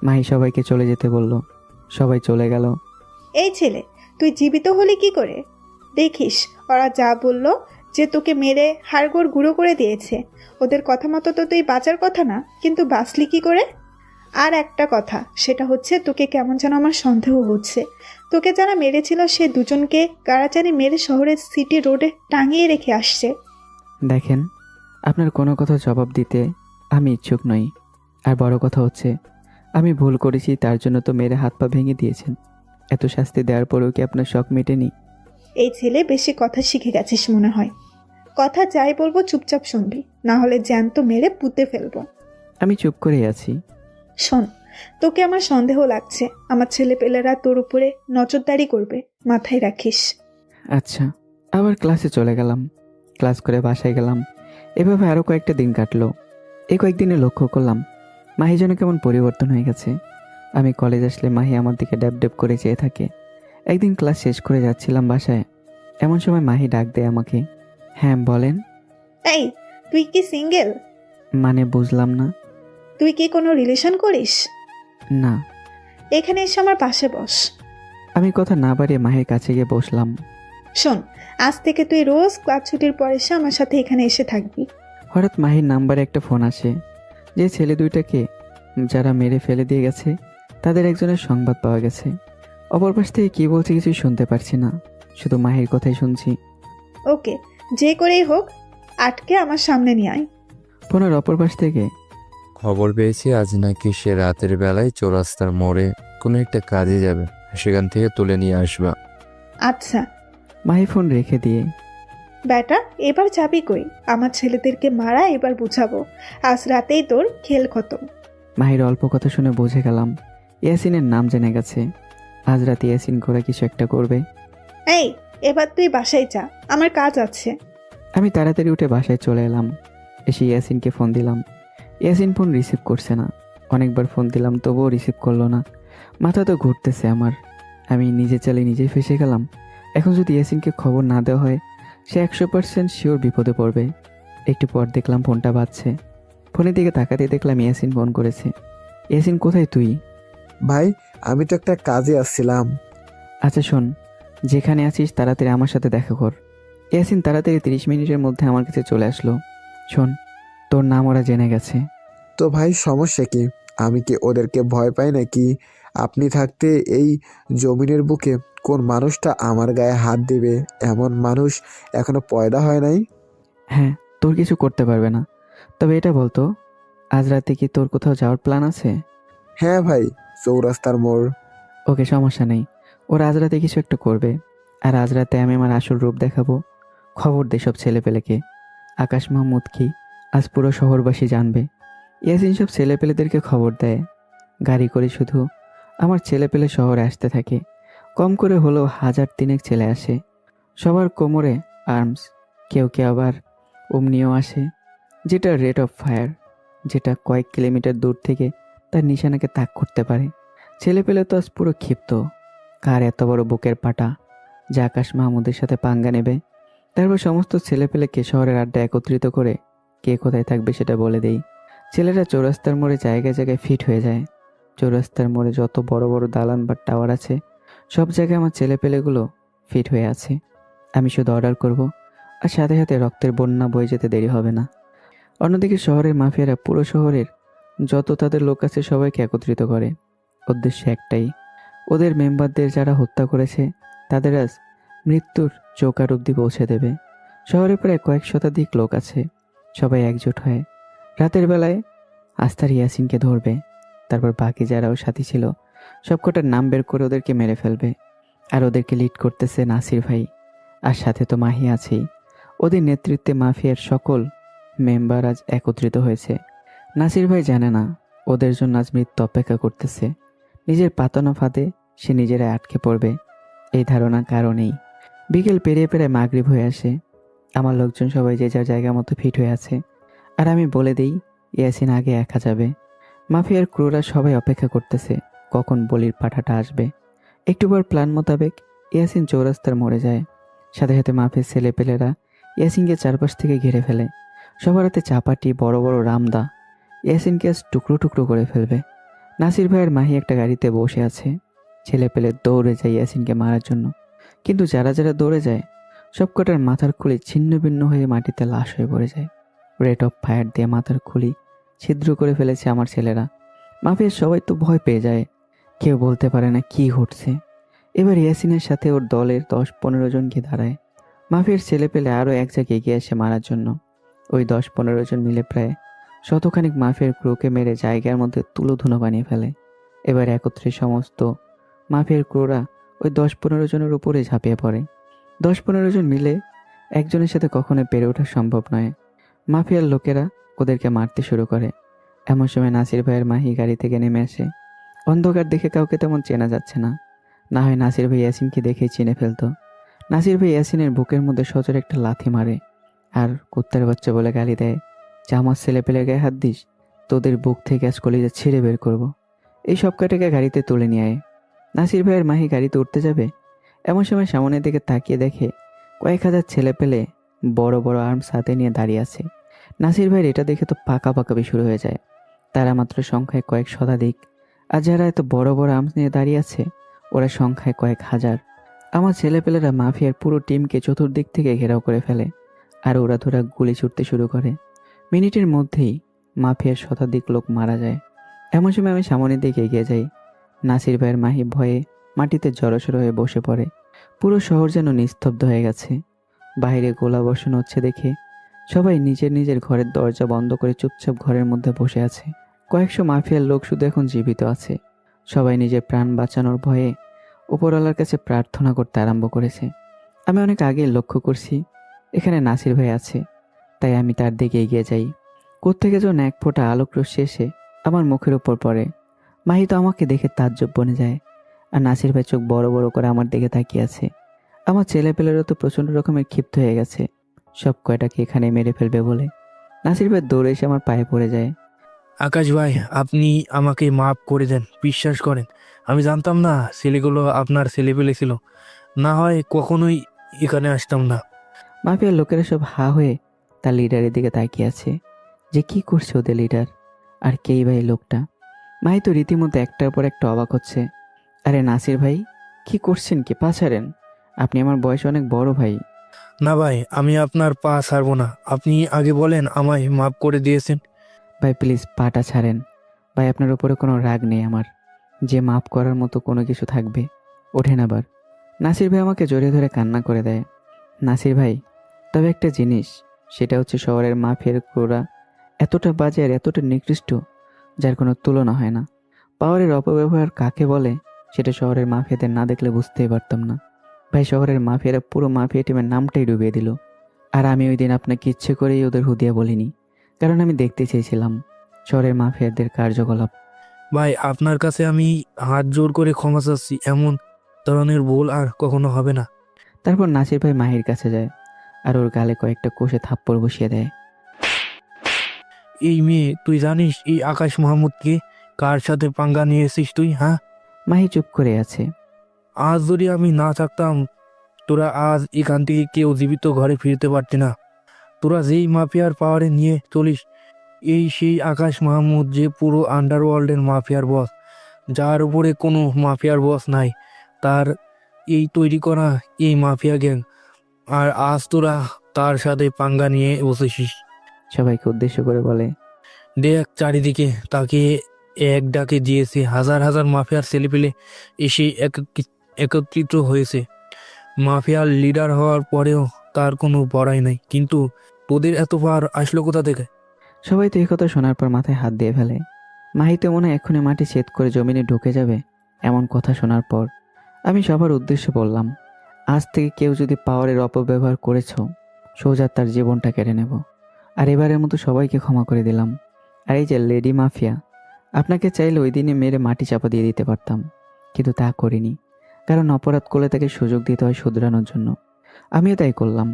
B: মাহি সবাইকে চলে যেতে বলল। সবাই চলে গেল।
A: এই ছেলে, তুই জীবিত হলি কি করে? দেখিস ওরা যা বললো যে তোকে মেরে হাড়গোড় গুঁড়ো করে দিয়েছে, ওদের কথা মতো তো তুই বাঁচার কথা না, কিন্তু বাঁচলি কি করে? আর একটা কথা, সেটা হচ্ছে তোকে কেমন যেন আমার সন্দেহ হচ্ছে। তোকে যারা মেরেছিল সে দুজনকে কারাচারি মেরে শহরের সিটি রোডে টাঙিয়ে রেখে আসছে।
B: দেখেন, আপনার কোনো কথা জবাব দিতে আমি ইচ্ছুক নই। আর বড় কথা হচ্ছে আমি ভুল করেছি, তার জন্য তো মেরে হাত পা ভেঙে দিয়েছেন। এত শাস্তি দেওয়ার পরেও কি আপনার শখ মেটেনি?
A: এই ছেলে বেশি কথা শিখে গেছিস মনে হয়। কথা যাই বলবো চুপচাপ শুনবি, না হলে জ্যান্ত মেরে পুঁতে ফেলবো।
B: আমি চুপ করেই আছি।
A: শোন, তোকে আমার সন্দেহ লাগছে। আমার ছেলেপেলেরা তোর উপরে নজরদারি করবে, মাথায় রাখিস।
B: আচ্ছা। আবার ক্লাসে চলে গেলাম। ক্লাস করে বাসায় গেলাম। এভাবে আরও কয়েকটা দিন কাটলো। এই কয়েকদিনে লক্ষ্য করলাম মাহি যেন কেমন পরিবর্তন হয়ে গেছে। আমি কলেজ আসলে মাহি আমার দিকে ড্যাব ড্যাব করে চেয়ে থাকে। একদিন ক্লাস শেষ করে যাচ্ছিলাম বাসায়, এমন সময় মাহি ডাক দেয় আমাকে। হ্যাঁ বলেন।
A: এই, তুই কি সিঙ্গেল?
B: মানে বুঝলাম না।
A: তুই কি কোনো রিলেশন করিস?
B: না।
A: এখানে এসে আমার পাশে বস।
B: আমি কথা না বাড়িয়ে মাহির কাছে গিয়ে বসলাম।
A: শোন, আজ থেকে তুই রোজ ক্লাস ছুটির পর এসে আমার সাথে এখানে এসে থাকবি।
B: হঠাৎ মাহির নাম্বারে একটা ফোন আসে। যে ছেলে দুইটাকে যারা মেরে ফেলে দিয়ে গেছে তাদের একজনের সংবাদ পাওয়া গেছে। অপর পাশ থেকে কী বলছে কিছু শুনতে পারছি না, শুধু মাহির কথাই শুনছি।
A: ওকে, যে করেই হোক আটকে আমার সামনে নিয়ে আয়।
B: ফোনের অপর পাশ থেকে,
J: খবর পেয়েছি আজ নাকি সে রাতের বেলায় চৌরাস্তার মোড়ে কোনো একটা কাজে যাবে, সেখান থেকে তুলে নিয়ে আসবা।
A: আচ্ছা
B: মাহি ফোন রেখে দিয়ে,
A: বেটা, এবার যাবি কই? আমার ছেলেদেরকে মারা এবার বুঝাবো। আজ রাতেই তোর খেল খতম।
B: মাহির অল্প কথা শুনে বুঝে গেলাম ইয়াসিনের নাম জেনে গেছে। আজ রাতে ইয়াসিন করে কিছু একটা করবে।
A: এই, এবার তুই বাসায় যা, আমার কাজ আছে।
B: আমি তাড়াতাড়ি উঠে বাসায় চলে এলাম। এসে ইয়াসিনকে ফোন দিলাম। ইয়াসিন ফোন রিসিভ করছে না। অনেকবার ফোন দিলাম তবুও রিসিভ করলো না। মাথা তো ঘুরতেছে আমার। আমি নিজে চালিয়ে নিজেই ফেসে গেলাম। এখন যদি ইয়াসিনকে খবর না দেওয়া হয় সে 100% শিওর বিপদে পড়বে। একটু পর দেখলাম ফোনটা বাজছে। ফোনের দিকে তাকাতে দেখলাম ইয়াসিন ফোন করেছে। ইয়াসিন, কোথায় তুই?
H: ভাই, আমি তো একটা কাজে আসছিলাম।
B: আচ্ছা শোন, যেখানে আছিস তাড়াতাড়ি আমার সাথে দেখা কর। ইয়াসিন তাড়াতাড়ি 30 মিনিটের মধ্যে আমার কাছে চলে আসলো। শোন, তোর নাম ওরা জেনে গেছে।
H: তো ভাই, সমস্যা কি? আমি কি ওদেরকে ভয় পাই নাকি? আপনি থাকতে এই জমিনের বুকে কোন মানুষটা আমার গায়ে হাত দেবে এমন মানুষ এখনো পয়দা হয় নাই?
B: হ্যাঁ, তোর কিছু করতে পারবে না। তবে এটা বলতো, আজ রাতে কি তোর কোথাও যাওয়ার প্ল্যান আছে?
H: হ্যাঁ ভাই, চৌরাস্তার মোড়।
B: ওকে, সমস্যা নেই। ওরা আজ রাতে কিছু একটা করবে। আর আজ রাতে আমি আমার আসল রূপ দেখাবো। খবর দে সব ছেলেপেলেকে। আকাশ মাহমুদ কি আজ পুরো শহরবাসী জানবে। ইয়াসিন সব ছেলেপেলেদেরকে খবর দেয়। গাড়ি করে শুধু আমার ছেলেপেলে শহরে আসতে থাকে। কম করে হলেও 1000-3 ছেলে আসে। সবার কোমরে আর্মস। কেউ কেউ আবার অমনিও আসে, যেটা রেট অফ ফায়ার, যেটা কয়েক কিলোমিটার দূর থেকে তার নিশানাকে তাক করতে পারে। ছেলেপেলে তো আজ পুরো ক্ষিপ্ত। কার এত বড় বুকের পাটা যা আকাশ মাহমুদের সাথে পাঙ্গা নেবে। তারপর সমস্ত ছেলেপেলেকে শহরের আড্ডা একত্রিত করে কে কোথায় থাকবে সেটা বলে দেই। ছেলেরা চৌরাস্তার মোড়ে জায়গায় জায়গায় ফিট হয়ে যায়। চৌরাস্তার মোড়ে যত বড় বড় দালান বা টাওয়ার আছে সব জায়গায় আমার ছেলেপেলেগুলো ফিট হয়ে আছে। আমি শুধু অর্ডার করব, আর সাথে সাথে রক্তের বন্যা বয়ে যেতে দেরি হবে না। অন্যদিকে শহরের মাফিয়ারা পুরো শহরের যত তাদের লোক আছে সবাইকে একত্রিত করে। উদ্দেশ্য একটাই, ওদের মেম্বারদের যারা হত্যা করেছে তাদের আজ মৃত্যুর চৌকার অবধি পৌঁছে দেবে। শহরে প্রায় কয়েক শতাধিক লোক আছে। সবাই একজোট হয়ে রাতের বেলায় আস্থার ইয়াসিনকে ধরবে। তারপর বাকি যারাও সাথী ছিল সবকটার নাম বের করে ওদেরকে মেরে ফেলবে। আর ওদেরকে লিড করতেছে নাসির ভাই, আর সাথে তো মাহি আছেই। ওদের নেতৃত্বে মাফিয়ার সকল মেম্বার আজ একত্রিত হয়েছে। নাসির ভাই জানে না ওদের জন্য আজ মৃত্যু অপেক্ষা করতেছে। নিজের পাতানো ফাঁদে সে নিজেরাই আটকে পড়বে, এই ধারণা কারণেই। বিকেল পেরিয়ে পেরিয়ে মাগরিব হয়ে আসে। আমার লোকজন সবাই যে যার জায়গা মতো ফিট হয়ে আছে। আর আমি বলে দিই ইয়াসিন আগে একা যাবে। মাফিয়ার ক্রুরা সবাই অপেক্ষা করতেছে কখন বলির পাঠাটা আসবে। একটু পর প্ল্যান মোতাবেক ইয়াসিন চৌরাস্তার মোড়ে যায়। সাথে সাথে মাফিয়ার ছেলেপেলেরা ইয়াসিনকে চারপাশ থেকে ঘিরে ফেলে। সবার হাতে চাপাটি, বড় বড় রামদা। ইয়াসিনকে আজ টুকরো টুকরো করে ফেলবে। নাসির ভাইয়ের মাহি একটা গাড়িতে বসে আছে। ছেলেপেলে দৌড়ে যায় ইয়াসিনকে মারার জন্য, কিন্তু যারা যারা দৌড়ে যায় সবকটার মাথার খুলি ছিন্ন ভিন্ন হয়ে মাটিতে লাশ হয়ে পড়ে যায়। রেট অফ ফায়ার দিয়ে মাথার খুলি ছিদ্র করে ফেলেছে আমার ছেলেরা। মাফিয়ার সবাই তো ভয় পেয়ে যায়, কেউ বলতে পারে না কি ঘটছে। এবার ইয়াসিনের সাথে ওর দলের 10-15 জন গিয়ে দাঁড়ায়। মাফিয়ার ছেলেপেলে আরও এক জায়গায় এগিয়ে আসে মারার জন্য। ওই 10-15 জন মিলে প্রায় শতখানিক মাফিয়ার ক্রুকে মেরে জায়গার মধ্যে তুলোধুনো বানিয়ে ফেলে। এবার একত্রে সমস্ত মাফিয়ার ক্রুরা ওই 10-15 জনের উপরে ঝাঁপিয়ে পড়ে। 10-15 জন মিলে একজনের সাথে কখনো পেরে ওঠা সম্ভব নয়। মাফিয়ার লোকেরা ওদেরকে মারতে শুরু করে। এমন সময় নাসির ভাইয়ের মাহি গাড়ি থেকে নেমে আসে। অন্ধকার দেখে কাউকে তেমন চেনা যাচ্ছে না। না হয় নাসির ভাই ইয়াসিনকে দেখেই চিনে ফেলতো। নাসির ভাই ইয়াসিনের বুকের মধ্যে সজোর একটা লাথি মারে আর কুত্তার বাচ্চা বলে গালি দেয়, যে আমার ছেলেপেলের গায়ে হাত দিস, তোদের বুক থেকে আজ কলিজা ছিঁড়ে বের করব। এই সব কাটাকে গাড়িতে তুলে নিয়ে আয়। নাসির ভাইয়ের মাহি গাড়িতে উঠতে যাবে, এমন সময় সামনের দিকে তাকিয়ে দেখে কয়েক হাজার ছেলেপেলে বড় বড় আর্মস হাতে নিয়ে দাঁড়িয়ে আছে। নাসির ভাইয়ের এটা দেখে তো পাকাপাকাবি শুরু হয়ে যায়। তারা মাত্র সংখ্যায় কয়েক শতাধিক, আর যারা এত বড় বড় আর্মস নিয়ে দাঁড়িয়ে আছে ওরা সংখ্যায় কয়েক হাজার। আমার ছেলেপেলেরা মাফিয়ার পুরো টিমকে চতুর্দিক থেকে ঘেরাও করে ফেলে আর ওরা ধরা গুলি ছুটতে শুরু করে। মিনিটের মধ্যেই মাফিয়ার শতাধিক লোক মারা যায়। এমন সময় আমি সামনের দিকে এগিয়ে যাই। নাসির ভাইয়ের মাহি ভয়ে মাটিতে জড়সড় হয়ে বসে পড়ে। পুরো শহর যেন নিস্তব্ধ হয়ে গেছে। বাইরে গোলাবর্ষণ হচ্ছে দেখে সবাই নিজের নিজের ঘরের দরজা বন্ধ করে চুপচাপ ঘরের মধ্যে বসে আছে। কয়েকশো মাফিয়ার লোক শুধু এখন জীবিত আছে। সবাই নিজের প্রাণ বাঁচানোর ভয়ে উপরওয়ালার কাছে প্রার্থনা করতে আরম্ভ করেছে। আমি অনেক আগে লক্ষ্য করছি এখানে নাসির ভাই আছে, তাই আমি তার দিকে এগিয়ে যাই। কোত্থেকে যেন এক ফোঁটা আলোক রশ্মি এসে আমার মুখের উপর পড়ে। মাহি তো আমাকে দেখে তাজ্জব বনে যায়, আর নাসির ভাই চোখ বড় বড় করে আমার দিকে তাকিয়ে আছে। আমার ছেলেপেলেরও তো প্রচণ্ড রকমের ক্ষিপ্ত হয়ে গেছে, সব কয়টাকে এখানে মেরে ফেলবে বলে। নাসির ভাই দৌড়ে এসে আমার পায়ে পড়ে যায়।
I: আকাশ ভাই, আপনি আমাকে মাফ করে দেন, বিশ্বাস করেন আমি জানতাম না ছেলেগুলো আপনার ছেলেপেলে ছিল, না হয় কখনোই এখানে আসতাম না।
B: মাফিয়ার লোকেরা সব হা হয়ে তার লিডারের দিকে তাকিয়ে আছে যে কি করছে ওদের লিডার, আর কেই ভাই লোকটা। মাহি তো রীতিমতো একটার পর একটা অবাক হচ্ছে। আরে নাসির ভাই, কি করছেন? কি পা ছাড়েন, আপনি আমার বয়সে অনেক বড় ভাই।
I: না ভাই, আমি আপনার পা ছাড়বো না, আপনি আগে বলেন আমায় মাফ করে দিয়েছেন।
B: ভাই প্লিজ পাটা ছাড়েন ভাই, আপনার উপরে কোনো রাগ নেই আমার, যে মাফ করার মতো কোনো কিছু থাকবে। ওঠেন আবার। নাসির ভাই আমাকে জড়িয়ে ধরে কান্না করে দেয়। নাসির ভাই, তবে একটা জিনিস, সেটা হচ্ছে শহরের মাফিয়ার ক্রোরা এতটা বাজে আর এতটা নিকৃষ্ট যার কোনো তুলনা হয় না। পাওয়ারের অপব্যবহার কাকে বলে সেটা শহরের মাফিয়াদের না দেখলে বুঝতেই পারতাম না। ভাই শহরের মাফিয়ারা পুরো মাফিয়া টিমের নামটাই ডুবিয়ে দিল। আর আমি ওই দিন আপনাকে ইচ্ছে করেই ওদের হুদিয়া বলিনি, কারণ আমি দেখতে চেয়েছিলাম শহরের মাফিয়াদের কার্যকলাপ।
I: ভাই আপনার কাছে আমি হাত জোর করে ক্ষমা চাচ্ছি, এমন ধরনের ভুল আর কখনো হবে না।
B: তারপর নাসির ভাই মাহির কাছে যায় আর ওর গালে কয়েকটা কষে থাপ্পড় বসিয়ে দেয়।
I: এই মেয়ে, তুই জানিস এই আকাশ মাহমুদকে কার সাথে পাঙ্গা নিয়েছিস তুই? হ্যাঁ,
B: মাহি চুপ করে আছে।
I: আজ যদি আমি না থাকতাম, তোরা আজ এখান থেকে কেউ জীবিত ঘরে ফিরতে পারতি না। তোরা যেই মাফিয়ার পাওয়ারে নিয়ে চলিস, এই সেই আকাশ মাহমুদ যে পুরো আন্ডারওয়ার্ল্ডের মাফিয়ার বস, যার উপরে কোনো মাফিয়ার বস নাই, তার এই তৈরি করা এই মাফিয়া গ্যাং, আর আজ তোরা তার সাথে পাঙ্গা নিয়ে বসেছিস।
B: সবাইকে উদ্দেশ্য করে বলে,
I: দেখ চারিদিকে তাকে এক ডাকে দিয়েছে, হাজার হাজার মাফিয়ার ছেলেপেলে এসে একত্রিত হয়েছে। মাফিয়ার লিডার হওয়ার পরেও তার কোনো বড়াই নাই, কিন্তু তোদের এত পার আসলো কোথা থেকে?
B: সবাই তো এই কথা শোনার পর মাথায় হাত দিয়ে ফেলে। মাহি তো মনে হয় এক্ষুনি মাটি ছেদ করে জমিনে ঢুকে যাবে এমন কথা শোনার পর। আমি সবার উদ্দেশ্যে বললাম, আজ থেকে কেউ যদি পাওয়ারের অপব্যবহার করেছ, সোজা তার জীবনটা কেড়ে নেব। আর এবারের মতো সবাইকে ক্ষমা করে দিলাম। আর এই যে লেডি মাফিয়া, আপনাকে চাইলে ওই দিনে মেরে মাটি চাপা দিয়ে দিতে পারতাম, কিন্তু তা করিনি, কারণ অপরাধ করলে তাকে সুযোগ দিতে হয় শুধরানোর জন্য। আমিও তাই করলাম।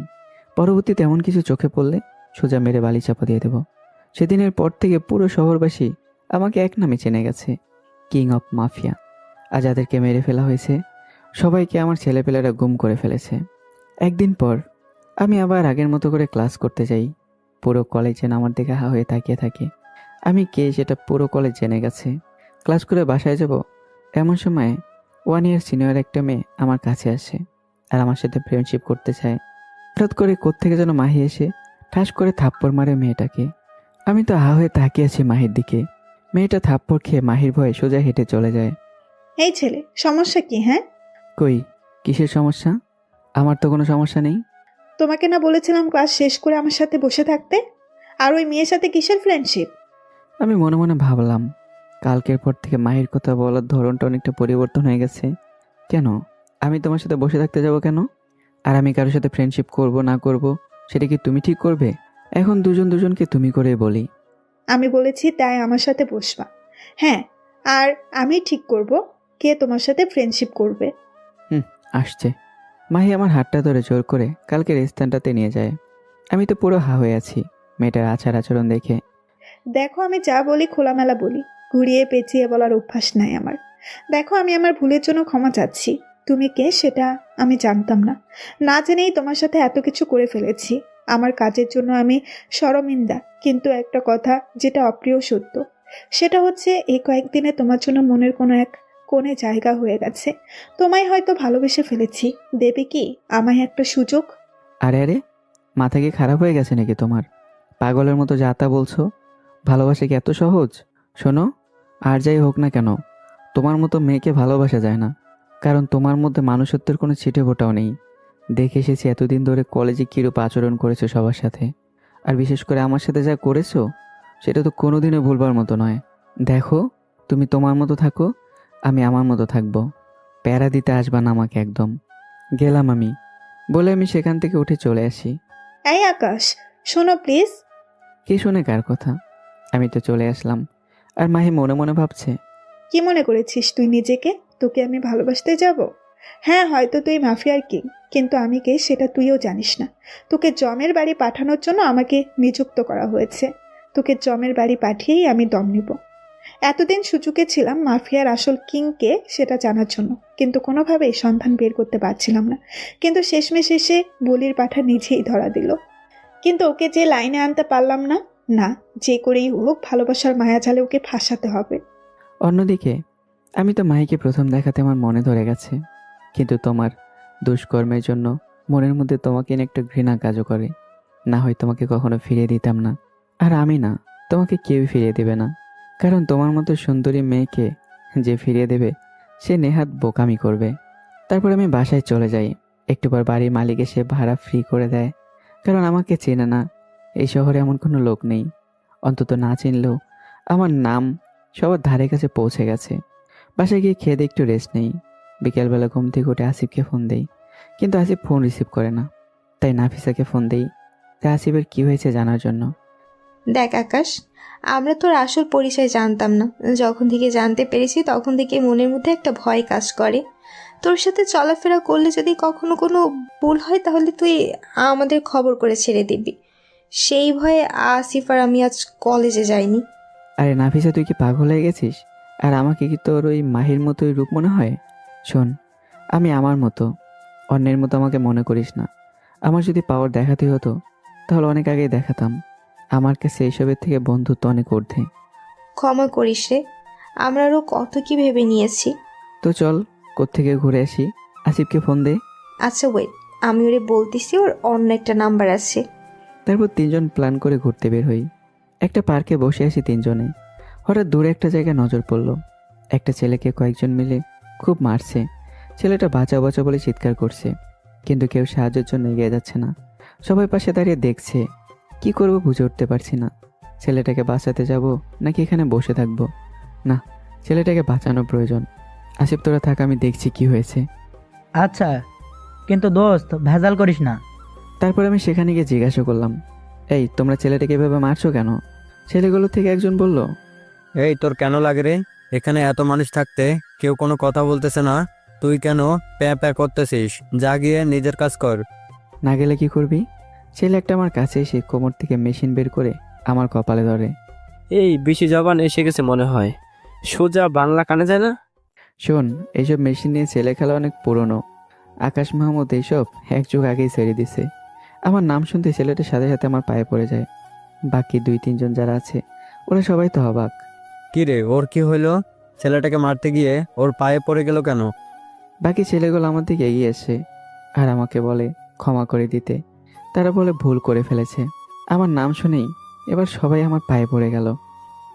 B: পরবর্তীতে এমন কিছু চোখে পড়লে সোজা মেরে বালি চাপা দিয়ে দেব। সেদিনের পর থেকে পুরো শহরবাসী আমাকে এক নামে চেনে গেছে, কিং অফ মাফিয়া। আর যাদেরকে মেরে ফেলা হয়েছে সবাইকে আমার ছেলেপেলেরা গুম করে ফেলেছে। একদিন পর আমি আবার আগের মতো করে ক্লাস করতে যাই। পুরো কলেজ যেন আমার দিকে হা হয়ে তাকিয়ে থাকে। আমি কে সেটা পুরো কলেজ জেনে গেছে। ক্লাস করে বাসায় যাব এমন সময় 1 ইয়ার সিনিয়র একটা মেয়ে আমার কাছে আসে আর আমার সাথে ফ্রেন্ডশিপ করতে চায়। হঠাৎ করে কোত্থেকে যেন মাহি এসে ঠাস করে থাপ্পড় মারে মেয়েটাকে। আমি তো হা হয়ে তাকিয়ে আছি মাহির দিকে। মেয়েটা থাপ্পড় খেয়ে মাহির ভয়ে সোজা হেঁটে চলে যায়।
A: এই ছেলে, সমস্যা কি? হ্যাঁ,
B: কই, কিসের সমস্যা? আমার তো কোনো সমস্যা নেই।
A: তোমাকে না বলেছিলাম ক্লাস শেষ করে আমার সাথে বসে থাকতে? আর ওই মেয়ের সাথে কিসের ফ্রেন্ডশিপ?
B: আমি মনে মনে ভাবলাম, কালকের পর থেকে মাহির কথা বলার ধরনটা অনেকটা পরিবর্তন হয়ে গেছে। কেন আমি তোমার সাথে বসে থাকতে যাব কেন? আর আমি কারোর সাথে ফ্রেন্ডশিপ করব না করব সেটা কি তুমি ঠিক করবে? এখন দুজনকে তুমি করে বলি।
A: আমি বলেছি তাই আমার সাথে বসবা। হ্যাঁ, আর আমি ঠিক করব কে তোমার সাথে ফ্রেন্ডশিপ করবে।
B: আসছে। মাহি আমার হাতটা ধরে জোর করে কালকের স্থানটাতে নিয়ে যায়। আমি তো পুরো হা হয়ে আছি মেয়েটার আচার আচরণ দেখে।
A: দেখো, আমি যা বলি খোলামেলা বলি, ঘুরিয়ে পেঁচিয়ে বলার অভ্যাস নাই আমার। দেখো, আমি আমার ভুলের জন্য ক্ষমা চাচ্ছি। তুমি কে সেটা আমি জানতাম না, না জেনেই তোমার সাথে এত কিছু করে ফেলেছি। আমার কাজের জন্য আমি শরমিন্দা, কিন্তু একটা কথা যেটা অপ্রিয় সত্য, সেটা হচ্ছে এই কয়েকদিনে তোমার জন্য মনের কোনো এক কোণে জায়গা হয়ে গেছে। তোমায় হয়তো ভালোবেসে ফেলেছি, দেবে কি আমায় একটা সুযোগ?
B: আরে আরে, মাথা কি খারাপ হয়ে গেছে নাকি তোমার? পাগলের মতো যা তা বলছো। ভালোবাসা কি এত সহজ? শোনো, আর যাই হোক না কেন, তোমার মতো মেয়েকে ভালোবাসা যায় না। কারণ তোমার মধ্যে মানুষত্বের কোনো ছিটে ফোঁটাও নেই। দেখে এসেছি এতদিন ধরে কলেজে কীরূপ আচরণ করেছো সবার সাথে, আর বিশেষ করে আমার সাথে যা করেছো সেটা তো কোনোদিনও ভুলবার মতো নয়। দেখো, তুমি তোমার মতো থাকো, আমি আমার মতো থাকবো। প্যারা দিতে আসবা না আমাকে একদম। গেলাম আমি, বলে আমি সেখান থেকে উঠে চলে আসি।
A: এই আকাশ, শোনো প্লিজ।
B: কে শুনে কার কথা? আমি তো চলে আসলাম, আর মাহি মনে মনে ভাবছে,
A: কি মনে করেছিস তুই নিজেকে? তোকে আমি ভালোবাসতে যাব? হ্যাঁ, হয়তো তুই মাফিয়ার কিং, কিন্তু আমি কে সেটা তুইও জানিস না। তোকে জমের বাড়ি পাঠানোর জন্য আমাকে নিযুক্ত করা হয়েছে। তোকে জমের বাড়ি পাঠিয়েই আমি দম নিব। এতদিন সুযোগে ছিলাম মাফিয়ার আসল কিংকে সেটা জানার জন্য, কিন্তু কোনোভাবেই সন্ধান বের করতে পারছিলাম না। কিন্তু শেষমেশ এসে বলির পাঠা নিজেই ধরা দিল। কিন্তু ওকে যে লাইনে আনতে পারলাম না। না, যে করেই হোক ভালোবাসার মায়াজালে ওকে ফাঁসাতে হবে।
B: অন্যদিকে আমি তো মাহিকে প্রথম দেখাতে আমার মনে ধরে গেছে, কিন্তু তোমার দুষ্কর্মের জন্য মনের মধ্যে তোমাকে নিয়ে একটা ঘৃণা কাজও করে। না হয় তোমাকে কখনো ফিরিয়ে দিতাম না। আর আমি না, তোমাকে কেউই ফিরিয়ে দেবে না। কারণ তোমার মতো সুন্দরী মেয়েকে যে ফিরিয়ে দেবে সে নেহাত বোকামি করবে। তারপর আমি বাসায় চলে যাই। একটু পর বাড়ির মালিক এসে ভাড়া ফ্রি করে দেয়, কারণ আমাকে চেনে না। এই শহরে এমন কোনো লোক নেই, অন্তত না চিনলেও আমার নাম সবার ধারে কাছে পৌঁছে গেছে। বাসায় গিয়ে খেয়ে দিয়ে একটু রেস্ট নেই। বিকেলবেলা ঘুম থেকে উঠে আসিফকে ফোন দেই, কিন্তু আসিফ ফোন রিসিভ করে না। তাই নাফিসাকে ফোন দেই, তাই আসিফের কী হয়েছে জানার জন্য।
G: দেখ আকাশ, আমরা তোর আসল পরিচয় জানতাম না। যখন থেকে জানতে পেরেছি তখন থেকে মনের মধ্যে একটা ভয় কাজ করে। তোর সাথে চলাফেরা করলে যদি কখনো কোনো ভুল হয় তাহলে তুই আমাদের খবর করে ছেড়ে দিবি। সেই ভয়ে আসিফ আর আমি আজ কলেজে যাইনি।
B: আরে নাফিসা, তুই কি পাগল হয়ে গেছিস? আর আমাকে কি তোর ওই মাহির মতোই রূপ মনে হয়? শোন, আমি আমার মতো, অন্যের মতো আমাকে মনে করিস না। আমার যদি পাওয়ার দেখাতে হতো তাহলে অনেক আগেই দেখাতাম। আমার কাছে এইসবের থেকে বন্ধুত্ব অনেক ঊর্ধ্বে।
G: ক্ষমা করিস রে, আমরা আরও কত কি ভেবে নিয়েছি।
B: তো চল কোত্থেকে ঘুরে আসি। আসিফকে ফোন দে।
G: আচ্ছা ওয়েট, আমি ওরে বলতেছি, ওর অন্য একটা নাম্বার আছে।
B: তারপর তিনজন প্ল্যান করে ঘুরতে বের হই। একটা পার্কে বসে আছি তিনজনে। হঠাৎ দূরে একটা জায়গায় নজর পড়ল। একটা ছেলেকে কয়েকজন মিলে খুব মারছে। ছেলেটা বাঁচাও বাঁচাও বলে চিৎকার করছে, কিন্তু কেউ সাহায্যের জন্য এগিয়ে যাচ্ছে না। সবাই পাশে দাঁড়িয়ে দেখছে। কি করব বুঝে উঠতে পারছি না। ছেলেটাকে বাঁচাতে যাব নাকি এখানে বসে থাকবো? না, ছেলেটাকে বাঁচানো প্রয়োজন। আসিফ, তোরা থাক, আমি দেখছি কি হয়েছে।
E: আচ্ছা, কিন্তু দোস্ত ভেজাল করিস না।
B: তারপর আমি সেখানে গিয়ে জিজ্ঞাসা করলাম, এই তোমরা ছেলেটাকে এভাবে মারছো কেন? ছেলেগুলো থেকে একজন বলল,
D: এই তোর কেন লাগে রে? এখানে এত মানুষ থাকতে কেউ কোনো কথা বলতেছে না, তুই কেন প্যাঁ প্যাঁ করতেছিস? যা গিয়ে নিজের কাজ কর।
B: না গেলে কি করবি? ছেলে একটা আমার কাছে এসে কোমর থেকে মেশিন বের করে আমার কপালে ধরে।
D: এই বেশি জবান এসে গেছে মনে হয়, সোজা বাংলা কানে যায় না।
B: শোন, এইসব মেশিন নিয়ে ছেলে খেলা অনেক পুরনো। আকাশ মাহমুদ এইসব এক যুগ আগেই ছেড়ে দিছে। আমার নাম শুনতে ছেলেটার সাথে সাথে আমার পায়ে পড়ে যায়। বাকি 2-3 জন যারা আছে ওরা সবাই তো অবাক।
D: কি রে, ওর কি হইলো? ছেলেটাকে মারতে গিয়ে ওর পায়ে পড়ে গেল কেন?
B: বাকি ছেলেগুলো আমার দিকে এগিয়ে আসে আর আমাকে বলে ক্ষমা করে দিতে। তারা বলে ভুল করে ফেলেছে। আমার নাম শুনেই এবার সবাই আমার পায়ে পড়ে গেল।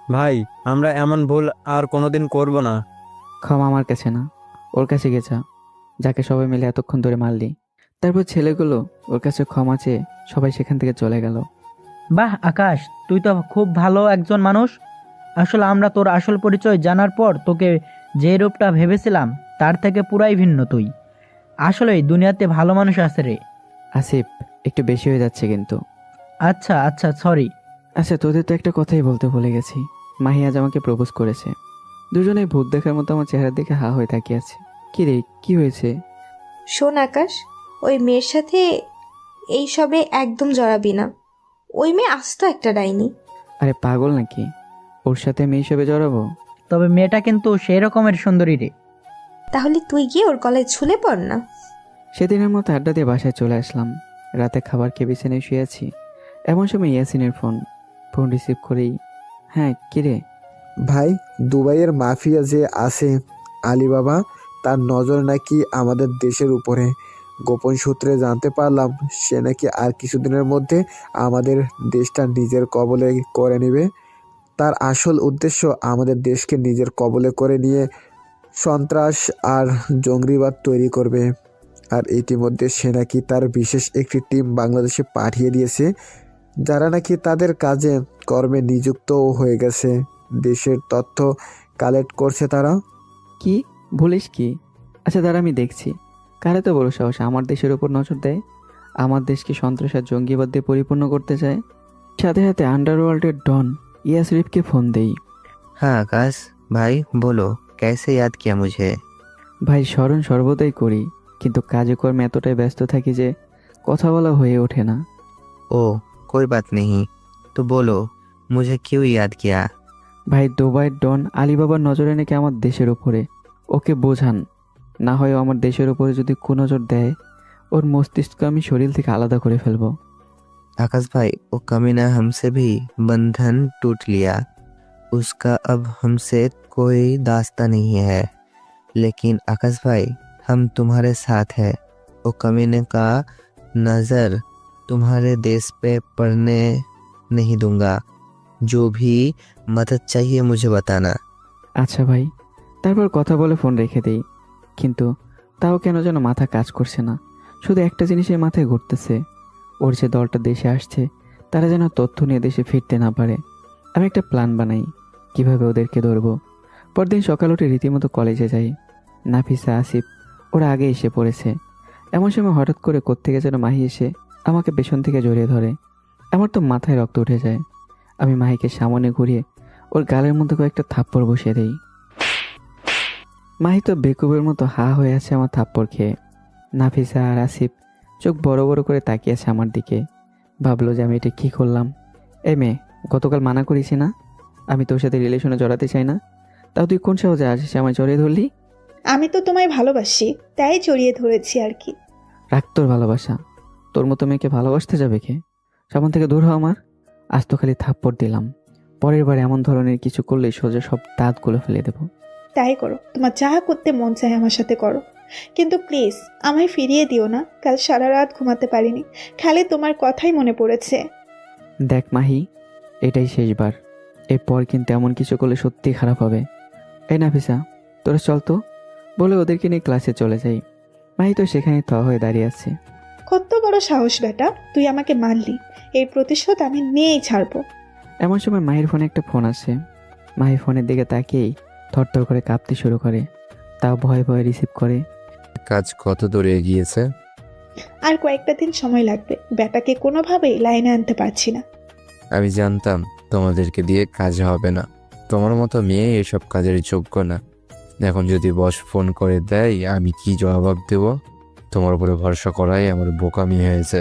D: ভাই, আমরা এমন ভুল আর কোনোদিন করব না।
B: ক্ষমা আমার কাছে না, ওর কাছে গেছা, যাকে সবাই মিলে এতক্ষণ ধরে মারলি। তারপর ছেলেগুলো ওর কাছে ক্ষমা চেয়ে সবাই সেখান থেকে চলে গেল।
E: বাহ আকাশ, তুই তো খুব ভালো একজন মানুষ। আসলে আমরা তোর আসল পরিচয় জানার পর তোকে যে রূপটা ভেবেছিলাম তার থেকে পুরাই ভিন্ন তুই। আসলেই দুনিয়াতে ভালো মানুষ আছে রে।
B: আসিফ, একটু বেশি হয়ে যাচ্ছে কিন্তু।
E: আচ্ছা আচ্ছা, সরি।
B: আচ্ছা, তোদের তো একটা কথাই বলতে ভুলে গেছি। মাহি আজ আমাকে প্রপোজ করেছে। দুজনেই ভূত দেখার মতো আমার চেহারার দিকে হা হয়ে তাকিয়ে আছে। কি রে, কি হয়েছে?
G: শোন আকাশ, ওই মেয়ের সাথে এইসবে একদম জড়াবি না। ওই মেয়ে আস্ত একটা ডাইনি।
B: আরে পাগল নাকি? ওর সাথে আমি এইসবে জড়াবো?
E: তবে মেয়েটা কিন্তু সেই রকমের সুন্দরী রে।
G: তাহলে তুই গিয়ে ওর গলায় ঝুলে পড় না।
B: সেদিনের মতো আড্ডা দিয়ে বাসায় চলে আসলাম। রাতে খাবার খেয়ে বিছানায় শুয়ে আছি। এমন সময় ইয়াসিনের ফোন রিসিভ করেই, হ্যাঁ কিরে?
H: ভাই, দুবাইয়ের মাফিয়া যে আছে আলিবাবা তার নজর নাকি আমাদের দেশের উপরে। গোপন সূত্রে জানতে পারলাম সে নাকি আর কিছুদিনের মধ্যে আমাদের দেশটা নিজের কবলে করে নেবে। তার আসল উদ্দেশ্য আমাদের দেশকে নিজের কবলে করে নিয়ে সন্ত্রাস আর জঙ্গিবাদ তৈরি করবে। আর ইতিমধ্যে সে নাকি তার বিশেষ একটি টিম বাংলাদেশে পাঠিয়ে দিয়েছে, যারা নাকি তাদের কাজে কর্মে নিযুক্তও হয়ে গেছে। দেশের তথ্য কালেক্ট করছে তারা।
B: কি বলিস কি? আচ্ছা দাঁড়া, আমি দেখছি। কারে তো বড় সাহস আমার দেশের উপর নজর দেয়, আমার দেশকে সন্ত্রাস আর জঙ্গিবাদ দিয়ে পরিপূর্ণ করতে চায়। সাথে সাথে আন্ডারওয়ার্ল্ডের ডন ইয়াসরিফকে ফোন দেই।
F: हाँ आकाश भाई बोलो, कैसे याद किया मुझे?
B: ভাই, স্মরণ সর্বদাই করি, কিন্তু কাজে কর্মে এতটাই ব্যস্ত থাকি যে কথা বলা হয়ে ওঠে না।
F: ओ कोई बात नहीं, तो बोलो मुझे क्यों याद किया?
B: ভাই, দুবাইয়ের ডন আলিবাবার নজরে নাকি আমার দেশের উপরে। ওকে বোঝান, না হয় ও আমার দেশের উপরে যদি কুনজর দেয়, ওর মস্তিষ্ক আমি শরীর থেকে আলাদা করে ফেলবো।
F: आकाश भाई, वो कमीना हमसे भी बंधन टूट लिया, उसका अब हमसे कोई दास्ता नहीं है। लेकिन आकाश भाई, हम तुम्हारे साथ हैं। वो कमीने का नज़र तुम्हारे देश पे पड़ने नहीं दूंगा। जो भी मदद चाहिए मुझे बताना।
B: আচ্ছা ভাই। তারপর কথা বলে ফোন রেখে দিই, কিন্তু তাও কেন যেন মাথা কাজ করছে না। শুধু একটা জিনিসের মাথায় ঘুরতেছে, ওর যে দলটা দেশে আসছে তারা যেন তথ্য নিয়ে দেশে ফিরতে না পারে। আমি একটা প্ল্যান বানাই কিভাবে ওদেরকে ধরবো। পরদিন সকাল উঠে রীতিমতো কলেজে যাই। নাফিসা, আসিফ ওরা আগে এসে পড়েছে। এমন সময় হঠাৎ করে কোত্থেকে যেন মাহি এসে আমাকে পেছন থেকে জড়িয়ে ধরে। আমার তো মাথায় রক্ত উঠে যায়। আমি মাহিকে সামনে ঘুরিয়ে ওর গালের মধ্যে কয়েকটা থাপ্পড় বসিয়ে দিই। মাহি তো বেকুবের মতো হা হয়ে আছে আমার থাপ্পড় খেয়ে। নাফিসা আর আসিফ চোখ বড় বড় করে তাকিয়ে আছে আমার দিকে। ভাবলো যে আমি এটা কী করলাম। এই মেয়ে, গতকাল মানা করেছি না আমি তোর সাথে রিলেশনে জড়াতে চাই না, তাও তুই কোন সাহসে আসিস আমায় জড়িয়ে ধরলি?
A: আমি তো তোমায় ভালোবাসি, তাই জড়িয়ে ধরেছি আর কি।
B: রাখ তোর ভালোবাসা। তোর মতো মেয়েকে ভালোবাসতে যাবে কে? সামন থেকে দূর হ আমার। আজ তো খালি থাপ্পড় দিলাম, পরের বার এমন ধরনের কিছু করলেই সোজা সব দাঁতগুলো ফেলে দেবো।
A: তাই করো, তোমার যা করতে মন চায় আমার সাথে করো, কিন্তু প্লিজ আমায় ফিরিয়ে দিও না। কাল সারা রাত ঘুমাতে পারিনি, খালি তোমার কথাই মনে পড়েছে।
B: দেখ মাহি, এটাই শেষবার। এরপর কিন্তু এমন কিছু করলে সত্যি খারাপ হবে। এই নাফিসা, তোরা চল তো, বলে ওদেরকে নিয়ে ক্লাসে চলে যাই। মাহি তো সেখানে থ হয়ে দাঁড়িয়ে আছে।
A: কত বড় সাহস বেটা, তুই আমাকে মারলি, এর প্রতিশোধ আমি নিয়েই ছাড়বো।
B: এমন সময় মাহির ফোনে একটা ফোন আসে। মাহি ফোনের দিকে তাকিয়েই থরথর করে কাঁপতে শুরু করে, তাও ভয়ে ভয়ে রিসিভ করে।
J: কাজ কত দূর এগিয়েছে?
A: আর কয়েকটা দিন সময় লাগবে, বেটাকে কোনোভাবেই লাইনে আনতে পারছি না।
J: আমি জানতাম তোমাদেরকে দিয়ে কাজ হবে না, তোমার মতো মেয়ে এসব কাজের যোগ্য না। এখন যদি বস ফোন করে দেয় আমি কি জবাব দেব? তোমার উপরে ভরসা করাই আমার বোকামি হয়েছে।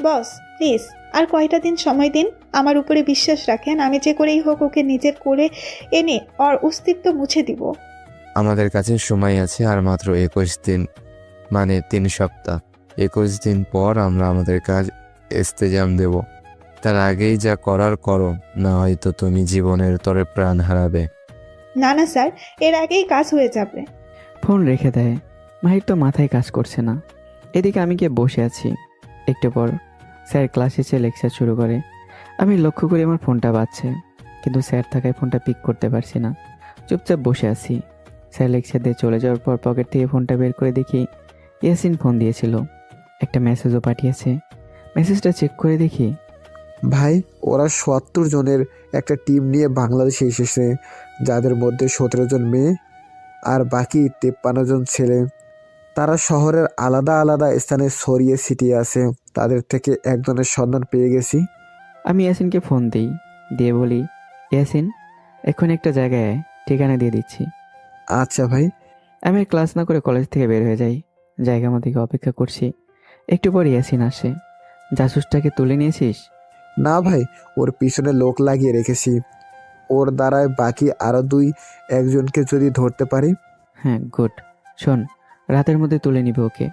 A: বস প্লিজ আর কয়টা দিন সময় দিন, আমার উপরে বিশ্বাস রাখেন। আমি যে করেই হোক ওকে নিজের করে এনে ওর অস্তিত্ব মুছে দিব।
J: আমাদের কাছে সময় আছে আর মাত্র 21 দিন, মানে 3 সপ্তাহ। 21 দিন পর আমরা আমাদের কাজ ইস্তেজাম দেব। তার আগেই যা করার করো, না হয়তো তুমি জীবনের তরে প্রাণ হারাবে।
A: না না স্যার, এর আগেই কাজ হয়ে যাবে।
B: ফোন রেখে দেয়। মাহির তো মাথায় কাজ করছে না। এদিকে আমি গিয়ে বসে আছি। একটু পর স্যার ক্লাসে এসে লেকচার শুরু করে। আমি লক্ষ্য করি আমার ফোনটা বাজছে, কিন্তু স্যার থাকায় ফোনটা পিক করতে পারছি না। চুপচাপ বসে আছি। স্যার লেকচার দিয়ে চলে যাওয়ার পর পকেট থেকে ফোনটা বের করে দেখি ইয়াসিন ফোন দিয়েছিল। একটা মেসেজও পাঠিয়েছে। মেসেজটা চেক করে দেখি,
H: ভাই, ওরা ৭০ জনের একটা টিম নিয়ে বাংলাদেশে এসেছে, যাদের মধ্যে ১৭ জন মেয়ে আর বাকি ৫৩ জন ছেলে। তারা শহরের আলাদা আলাদা স্থানে ছড়িয়ে ছিটিয়ে আছে। তাদের থেকে একজনের সন্ধান পেয়ে গেছি।
B: আমি ইয়াসিনকে ফোন দিই, দিয়ে বলি, ইয়াসিন এখন একটা জায়গায় ঠিকানা দিয়ে দিচ্ছি।
H: আচ্ছা ভাই।
B: আমি আর ক্লাস না করে কলেজ থেকে বের হয়ে যাই। জায়গা মতো অপেক্ষা করছি। একটু পর ইয়াসিন আসে। জাসুসটাকে তুলে নিয়েছিস?
H: না ভাই, ওর পিছনে লোক লাগিয়ে রেখেছি। ওর দ্বারায় বাকি আরও ২-১জনকে যদি ধরতে পারি।
B: হ্যাঁ, গুড। শোন, রাতের মধ্যে তুলে নিবে ওকে।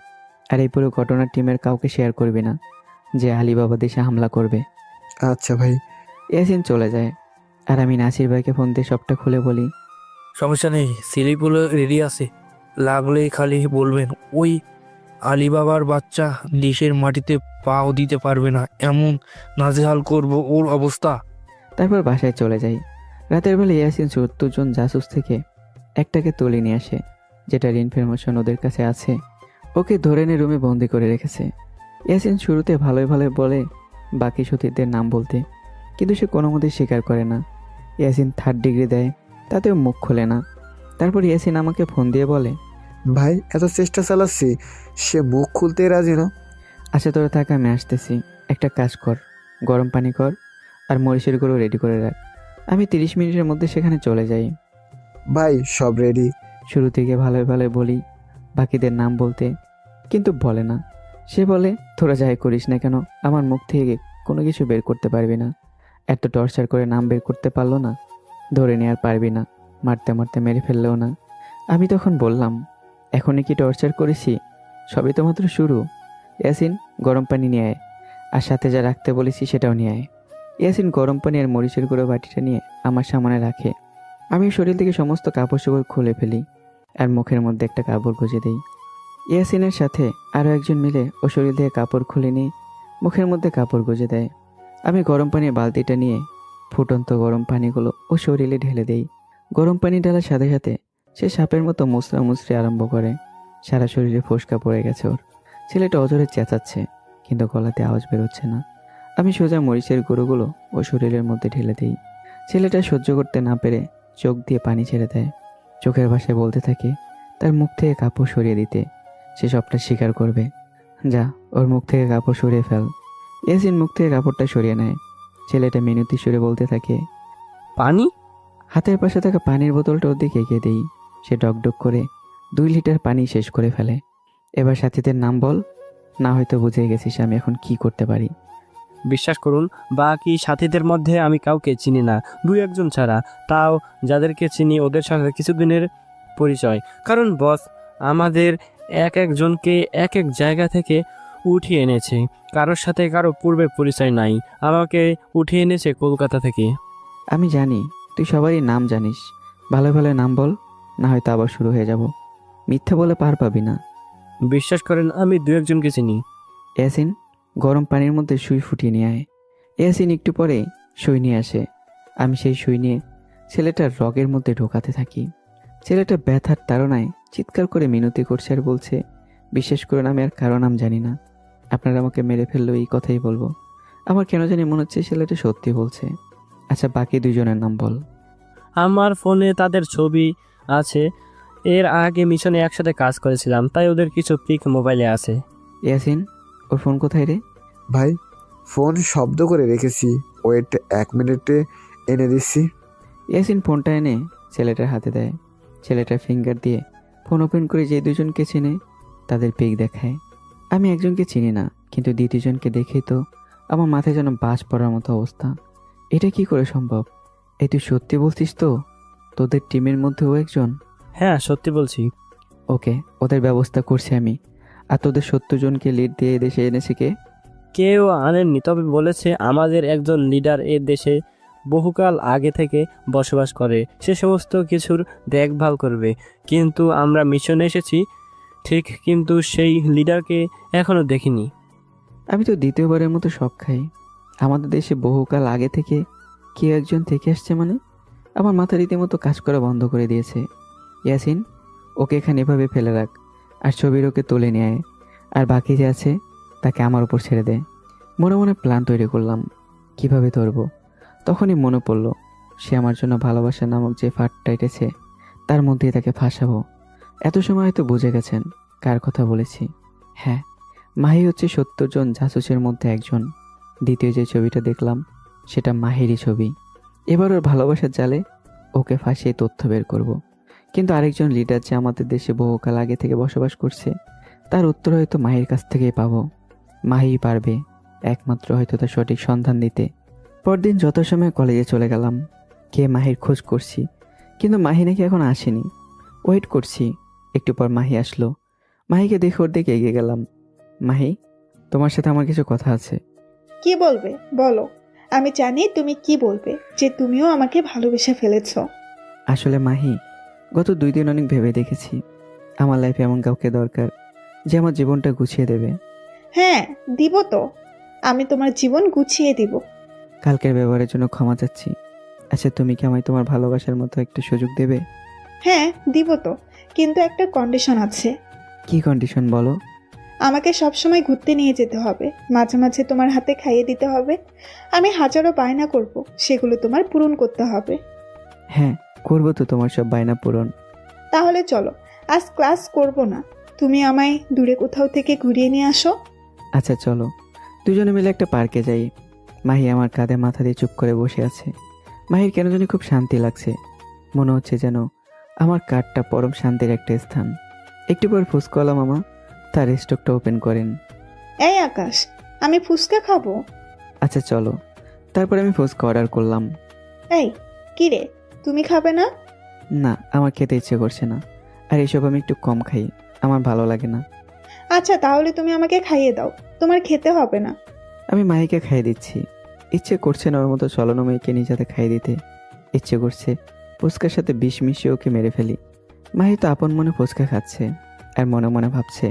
B: আর এই পুরো ঘটনার টিমের কাউকে শেয়ার করবি না যে আলিবাবা দেশে হামলা করবে।
H: আচ্ছা ভাই।
B: ইয়াসিন চলে যায় আর আমি নাসির ভাইকে ফোন দিয়ে সবটা খুলে বলি।
I: সমস্যা নেই, স্লিপগুলো রেডি আছে, লাগলে খালি বলবেন। ওই আলিবাবার বাচ্চা দেশের মাটিতে পাও দিতে পারবে না, এমন নাজেহাল করব ওর অবস্থা।
B: তারপর বাসায় চলে যাই। রাতের বেলা ইয়াসিন ৭০ জন জাসুস থেকে একটাকে তুলে নিয়ে আসে, যেটার ইনফরমেশন ওদের কাছে আছে। ওকে ধরে এনে রুমে বন্দি করে রেখেছে। ইয়াসিন শুরুতে ভালোই ভালোই বলে বাকি সতীর্থের নাম বলতে, কিন্তু সে কোনো মতেই স্বীকার করে না। ইয়াসিন 3rd ডিগ্রি দেয়, তাতেও মুখ খোলে না। তারপর ইয়াসিন আমাকে ফোন দিয়ে বলে,
H: ভাই এত চেষ্টা চালাচ্ছি, সে মুখ খুলতে রাজি না।
B: আচ্ছা তোরা থাক, আমি আসতেছি। একটা কাজ কর, গরম পানি কর আর মরিচের গুঁড়ো রেডি করে রাখ। আমি 30 মিনিটের মধ্যে সেখানে চলে যাই।
H: ভাই সব রেডি।
B: শুরু থেকে ভালোই ভালোই বলি বাকিদের নাম বলতে, কিন্তু বলে না। সে বলে, তোরা যাই করিস না কেন আমার মুখ থেকে কোনো কিছু বের করতে পারবি না। এত টর্চার করে নাম বের করতে পারলো না, ধরে নিয়ে আর পারবি না, মারতে মারতে মেরে ফেললেও না। আমি তখন বললাম, এখনই কি টর্চার করেছি? সবই তো মাত্র শুরু। ইয়াসিন গরম পানি নিয়ে আয়, আর সাথে যা রাখতে বলেছি সেটাও নিয়ে আয়। ইয়াসিন গরম পানি আর মরিচের গুঁড়ো বাটিটা নিয়ে আমার সামনে রাখে। আমি শরীর থেকে সমস্ত কাপড় চোপড় খুলে ফেলি আর মুখের মধ্যে একটা কাপড় গুঁজে দিই। ইয়াসিনের সাথে আরও একজন মিলে ও শরীর থেকে কাপড় খুলে নিয়ে মুখের মধ্যে কাপড় গুঁজে দেয়। আমি গরম পানির বালতিটা নিয়ে ফুটন্ত গরম পানিগুলো ও শরীরে ঢেলে দেই। গরম পানি ঢালার সাথে সাথে সে সাপের মতো মুচড়ি আরম্ভ করে। সারা শরীরে ফোসকা পড়ে গেছে ওর। ছেলেটা অজরে চেঁচাচ্ছে, কিন্তু গলাতে আওয়াজ বেরোচ্ছে না। আমি সোজা মরিচের গুঁড়োগুলো ও শরীরের মধ্যে ঢেলে দিই। ছেলেটা সহ্য করতে না পেরে চোখ দিয়ে পানি ছেড়ে দেয়। চোখের ভাষায় বলতে থাকে তার মুখ থেকে কাপড় সরিয়ে দিতে। সে সবটা স্বীকার করবে। যা, ওর মুখ থেকে কাপড় সরিয়ে ফেল। ইয়াসিন মুখ থেকে কাপড়টা সরিয়ে নেয়। ছেলেটা মিনতি সুরে বলতে থাকে,
D: পানি?
B: হাতের পাশে থাকা পানির বোতলটা ওর দিকে এগিয়ে দিই। সে ডকডক করে 2 লিটার পানি শেষ করে ফেলে। এবার সাথীদের নাম বল, না হয়তো বুঝে গেছিস আমি এখন কি করতে পারি।
K: বিশ্বাস করুন, বাকি সাথীদের মধ্যে আমি কাউকে চিনি না, 2-1 ছাড়া। তাও যাদেরকে চিনি ওদের সাথে কিছুদিনের পরিচয়। কারণ বস আমাদের একজনকে এক জায়গা থেকে উঠিয়ে এনেছে। কারোর সাথে কারো পূর্বের পরিচয় নাই। আমাকে উঠিয়ে এনেছে কলকাতা থেকে।
B: আমি জানি তুই সবারই নাম জানিস। ভালো ভালো নাম বল, না হয়তো আবার শুরু হয়ে যাব। মিথ্যা বলে পার পাবি না।
K: বিশ্বাস করেন, আমি 2-1 চিনি।
B: ইয়াসিন গরম পানির মধ্যে সুই ফুটিয়ে নিয়ে আয়। ইয়াসিন একটু পরে সুই নিয়ে আসে। আমি সেই সুই নিয়ে ছেলেটার রগের মধ্যে ঢোকাতে থাকি। ছেলেটা ব্যথার তাড়নায় চিৎকার করে মিনতি করছে আর বলছে, বিশ্বাস করুন আমি আর কারো নাম জানি না। আপনারা আমাকে মেরে ফেললেও এই কথাই বলবো। আমার কেন জানি মনে হচ্ছে ছেলেটা সত্যি বলছে। আচ্ছা বাকি 2 জনের নাম বল।
K: আমার ফোনে তাদের ছবি আছে। এর আগে মিশনে একসাথে কাজ করেছিলাম, তাই ওদের কিছু পিক মোবাইলে আছে।
B: ইয়াসিন ওর ফোন কোথায় রে?
H: ভাই ফোন শব্দ করে রেখেছি, ওয়েট 1 মিনিটে এনে দিচ্ছি।
B: ইয়াসিন ফোনটা এনে ছেলেটার হাতে দেয়। ছেলেটা ফিঙ্গার দিয়ে ফোন ওপেন করে যে 2 জনকে চেনে তাদের পিক দেখায়। আমি একজনকে চিনি না, কিন্তু 2 জনকে দেখেই তো আমার মাথায় যেন বাজ পড়ার মতো অবস্থা। এটা কি করে সম্ভব? এই তুই সত্যি বলছিস তো? তোদের টিমের মধ্যেও একজন?
K: হ্যাঁ, সত্যি বলছি।
B: ওকে, ওদের ব্যবস্থা করছি আমি। আর তোদের 70 জনকে লিড দিয়ে দেশে এনেছে কে?
K: কেউ আনেননি, তবে বলেছে আমাদের একজন লিডার এ দেশে বহুকাল আগে থেকে বসবাস করে, সে সমস্ত কিছুর দেখভাল করবে। কিন্তু আমরা মিশনে এসেছি ঠিক, কিন্তু সেই লিডারকে এখনো দেখিনি।
B: আমি তো দ্বিতীয়বারের মতো শক খাই। আমাদের দেশে বহুকাল আগে থেকে কেউ একজন থেকে আসছে মানে? আমার মাথা রীতিমতো কাজ করা বন্ধ করে দিয়েছে। ইয়াসিন ওকে এখানে এভাবে ফেলে রাখ, আর ছবির ওকে তুলে নিয়ে আয়, আর বাকি যে আছে তাকে আমার উপর ছেড়ে দে। মনে মনে প্ল্যান তৈরি করলাম কিভাবে ধরবো। তখনই মনে পড়লো সে আমার জন্য ভালোবাসা নামক যে ফাঁদটা এঁটেছে তার মধ্যেই তাকে ফাঁসাবো। এত সময় হয়তো বুঝে গেছেন কার কথা বলেছি। হ্যাঁ, মাহি হচ্ছে 70 জন জাসুসের মধ্যে একজন। দ্বিতীয় যে ছবিটা দেখলাম সেটা মাহিরই ছবি। এবার ওর ভালোবাসার জালে ওকে ফাঁসিয়ে তথ্য বের করব। কিন্তু আরেকজন লিডার যে আমাদের দেশে বহুকাল আগে থেকে বসবাস করছে তার উত্তর হয়তো মাহির কাছ থেকেই পাবো। মাহি পারবে একমাত্র হয়তো তার সঠিক সন্ধান দিতে। পরদিন যথাসময়ে কলেজে চলে গেলাম। কে মাহির খোঁজ করছি, কিন্তু মাহি নাকি এখন আসেনি। ওয়েট করছি, একটু পর মাহি আসলো। মাহিকে দেখে ওর দিকে এগিয়ে গেলাম। মাহি, তোমার সাথে আমার কিছু কথা আছে।
A: কি বলবে বলো, আমি জানি তুমি কি বলবে, যে তুমিও আমাকে ভালোবেসে ফেলেছো।
B: আসলে মাহি, গত 2 দিন অনেক ভেবে দেখেছি আমার লাইফে এমন কাউকে দরকার যে আমার জীবনটা গুছিয়ে দেবে।
A: হ্যাঁ, দিব তো। আমি তোমার জীবন গুছিয়ে দিব।
B: কালকের ব্যবহারের জন্য ক্ষমা চাচ্ছি। আচ্ছা, তুমি কি আমায় তোমার ভালোবাসার মতো একটা সুযোগ দেবে?
A: হ্যাঁ, দিব তো, কিন্তু একটা কন্ডিশন আছে।
B: কি কন্ডিশন বলো?
A: আমাকে সবসময় ঘুরতে নিয়ে যেতে হবে, মাঝে মাঝে তোমার হাতে খাইয়ে দিতে হবে। আমি হাজারো বায়না করব, সেগুলো তোমার পূরণ করতে হবে।
B: হ্যাঁ, করবো তো তোমার সব বায়না পূরণ।
A: তাহলে চলো, আজ ক্লাস করব না, তুমি আমায় দূরে কোথাও থেকে ঘুরিয়ে নিয়ে আসো।
B: আচ্ছা চলো, দুজনে মিলে একটা পার্কে যাই। মাহি আমার কাঁধে মাথা দিয়ে চুপ করে বসে আছে। মাহির কেন জানি খুব শান্তি লাগছে। মনে হচ্ছে যেন আমার কাঠটা পরম শান্তির একটা স্থান। একটু পর ফুসকলা মামা তার স্টকটা ওপেন করেন।
A: এই আকাশ, আমি ফুচকা খাবো।
B: আচ্ছা চলো। তারপর আমি ফুচকা অর্ডার করলাম।
A: এই, কি রে, তুমি খাবে না?
B: না, আমার খেতে ইচ্ছে করছে না। আর এসব আমি একটু কম খাই, আমার ভালো লাগে না।
A: আচ্ছা, তাহলে তুমি আমাকে খাইয়ে দাও, তোমার খেতে হবে না।
B: আমি মাহিকে খাইয়ে দিচ্ছি। ইচ্ছে করছে না ওর মতো চলনো মেয়েকে নিজ হাতে খাইয়ে দিতে। ইচ্ছে করছে ফুচকার সাথে বিষ মিশিয়ে ওকে মেরে ফেলি। মাহি তো আপন মনে ফুচকা খাচ্ছে আর মনে মনে ভাবছে,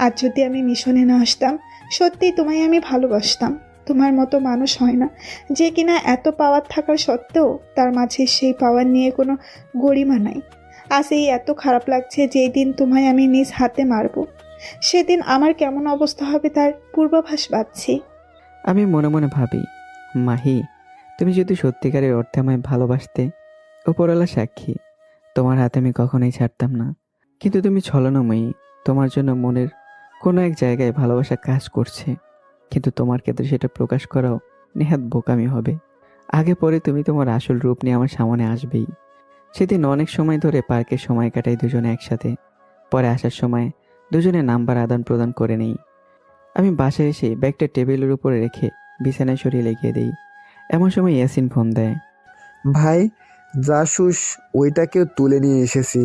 A: আজ যদি আমি মিশনে না আসতাম, সত্যি তোমায় আমি ভালোবাসতাম। তোমার মতো মানুষ হয় না যে কিনা এত পাওয়ার থাকার সত্ত্বেও তার মাঝে সেই পাওয়ার নিয়ে কোনো গরিমা নাই। আজ এই এত খারাপ লাগছে, যেই দিন তোমায় আমি নিজ হাতে মারবো, সেদিন আমার কেমন অবস্থা হবে তার পূর্বাভাস পাচ্ছি।
B: আমি মনে মনে ভাবি, মাহি তুমি যদি সত্যিকারের অর্থে আমায় ভালোবাসতে, উপরওয়ালা সাক্ষী, তোমার হাতে আমি কখনোই ছাড়তাম না। কিন্তু তুমি ছলনাময়ী, তোমার জন্য মনের কোনো এক জায়গায় ভালোবাসা কাজ করছে, কিন্তু তোমার ক্ষেত্রে সেটা প্রকাশ করাও নেহাত বোকামি হবে। আগে পরে তুমি তোমার আসল রূপ নিয়ে আমার সামনে আসবেই। সেদিন অনেক সময় ধরে পার্কে সময় কাটাই দুজনে একসাথে। পরে আসার সময় দুজনে নাম্বার আদান প্রদান করে নেই। আমি বাসায় এসে ব্যাগটা টেবিলের উপরে রেখে বিছানায় সরিয়ে লেগিয়ে দিই। এমন সময় ইয়াসিন ফোন দেয়।
H: ভাই, জাসুস ওইটাকেও তুলে নিয়ে এসেছি।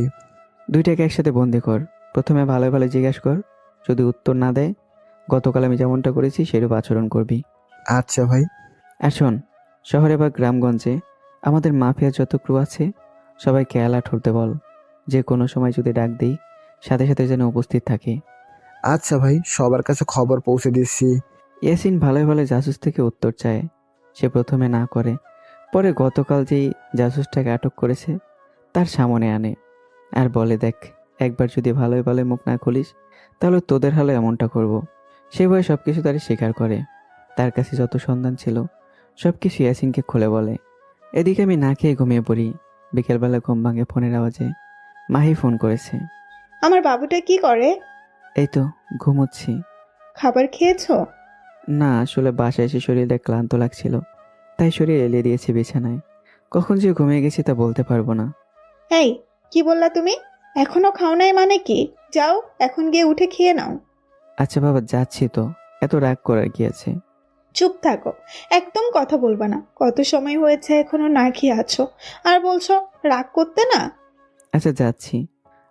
B: দুইটাকে একসাথে বন্দি কর। প্রথমে ভালো ভালো জিজ্ঞাসা কর, যদি উত্তর না দেয় গতকাল আমি যেমনটা করেছি সেরূপ আচরণ করবি।
H: আচ্ছা ভাই।
B: আর শোন, শহরে বা গ্রামগঞ্জে আমাদের মাফিয়া যত ক্রু আছে সবাইকে অ্যালার্ট হতে বল, যে কোনো সময় যদি ডাক দিই সাথে সাথে যেন উপস্থিত থাকে।
H: আচ্ছা ভাই, সবার কাছে খবর পৌঁছে দিচ্ছি।
B: ইয়াসিন ভালোই ভালো জাসুস থেকে উত্তর চায়। সে প্রথমে না করে, পরে গতকাল যেই জাসুসটাকে আটক করেছে তার সামনে আনে আর বলে, দেখ, একবার যদি ভালোই ভালোই মুখ না খুলিস তাহলে তোদের হালে এমনটা করব। সে ভয়ে সব কিছু তারা স্বীকার করে। তার কাছে যত সন্ধান ছিল সব কিছু ইয়াসিনকে খুলে বলে। এদিকে আমি না খেয়ে ঘুমিয়ে পড়ি। বিকেলবেলা ঘুম ভাঙে ফোনের আওয়াজে। মাহি ফোন করেছে।
A: আমার বাবুটা কি করে?
B: এই তো ঘুমোচ্ছি।
A: খাবার খেয়েছো?
B: না, আসলে বাসায় এসে শরীরটা ক্লান্ত লাগছিল, তাই শরীর এলিয়ে দিয়েছি বিছানায়। কখন যে ঘুমিয়ে গেছি তা বলতে পারবো না।
A: এই, কি বললা তুমি? এখনো খাও নাই মানে কি? যাও, এখন গিয়ে উঠে খেয়ে নাও।
B: আচ্ছা বাবা, যাচ্ছি তো, এত রাগ করার কি আছে?
A: চুপ থাকো, একদম কথা বলবা না। কত সময় হয়েছে এখনো না খেয়ে আছো, আর বলছো রাগ করতে না?
B: আচ্ছা যাচ্ছি।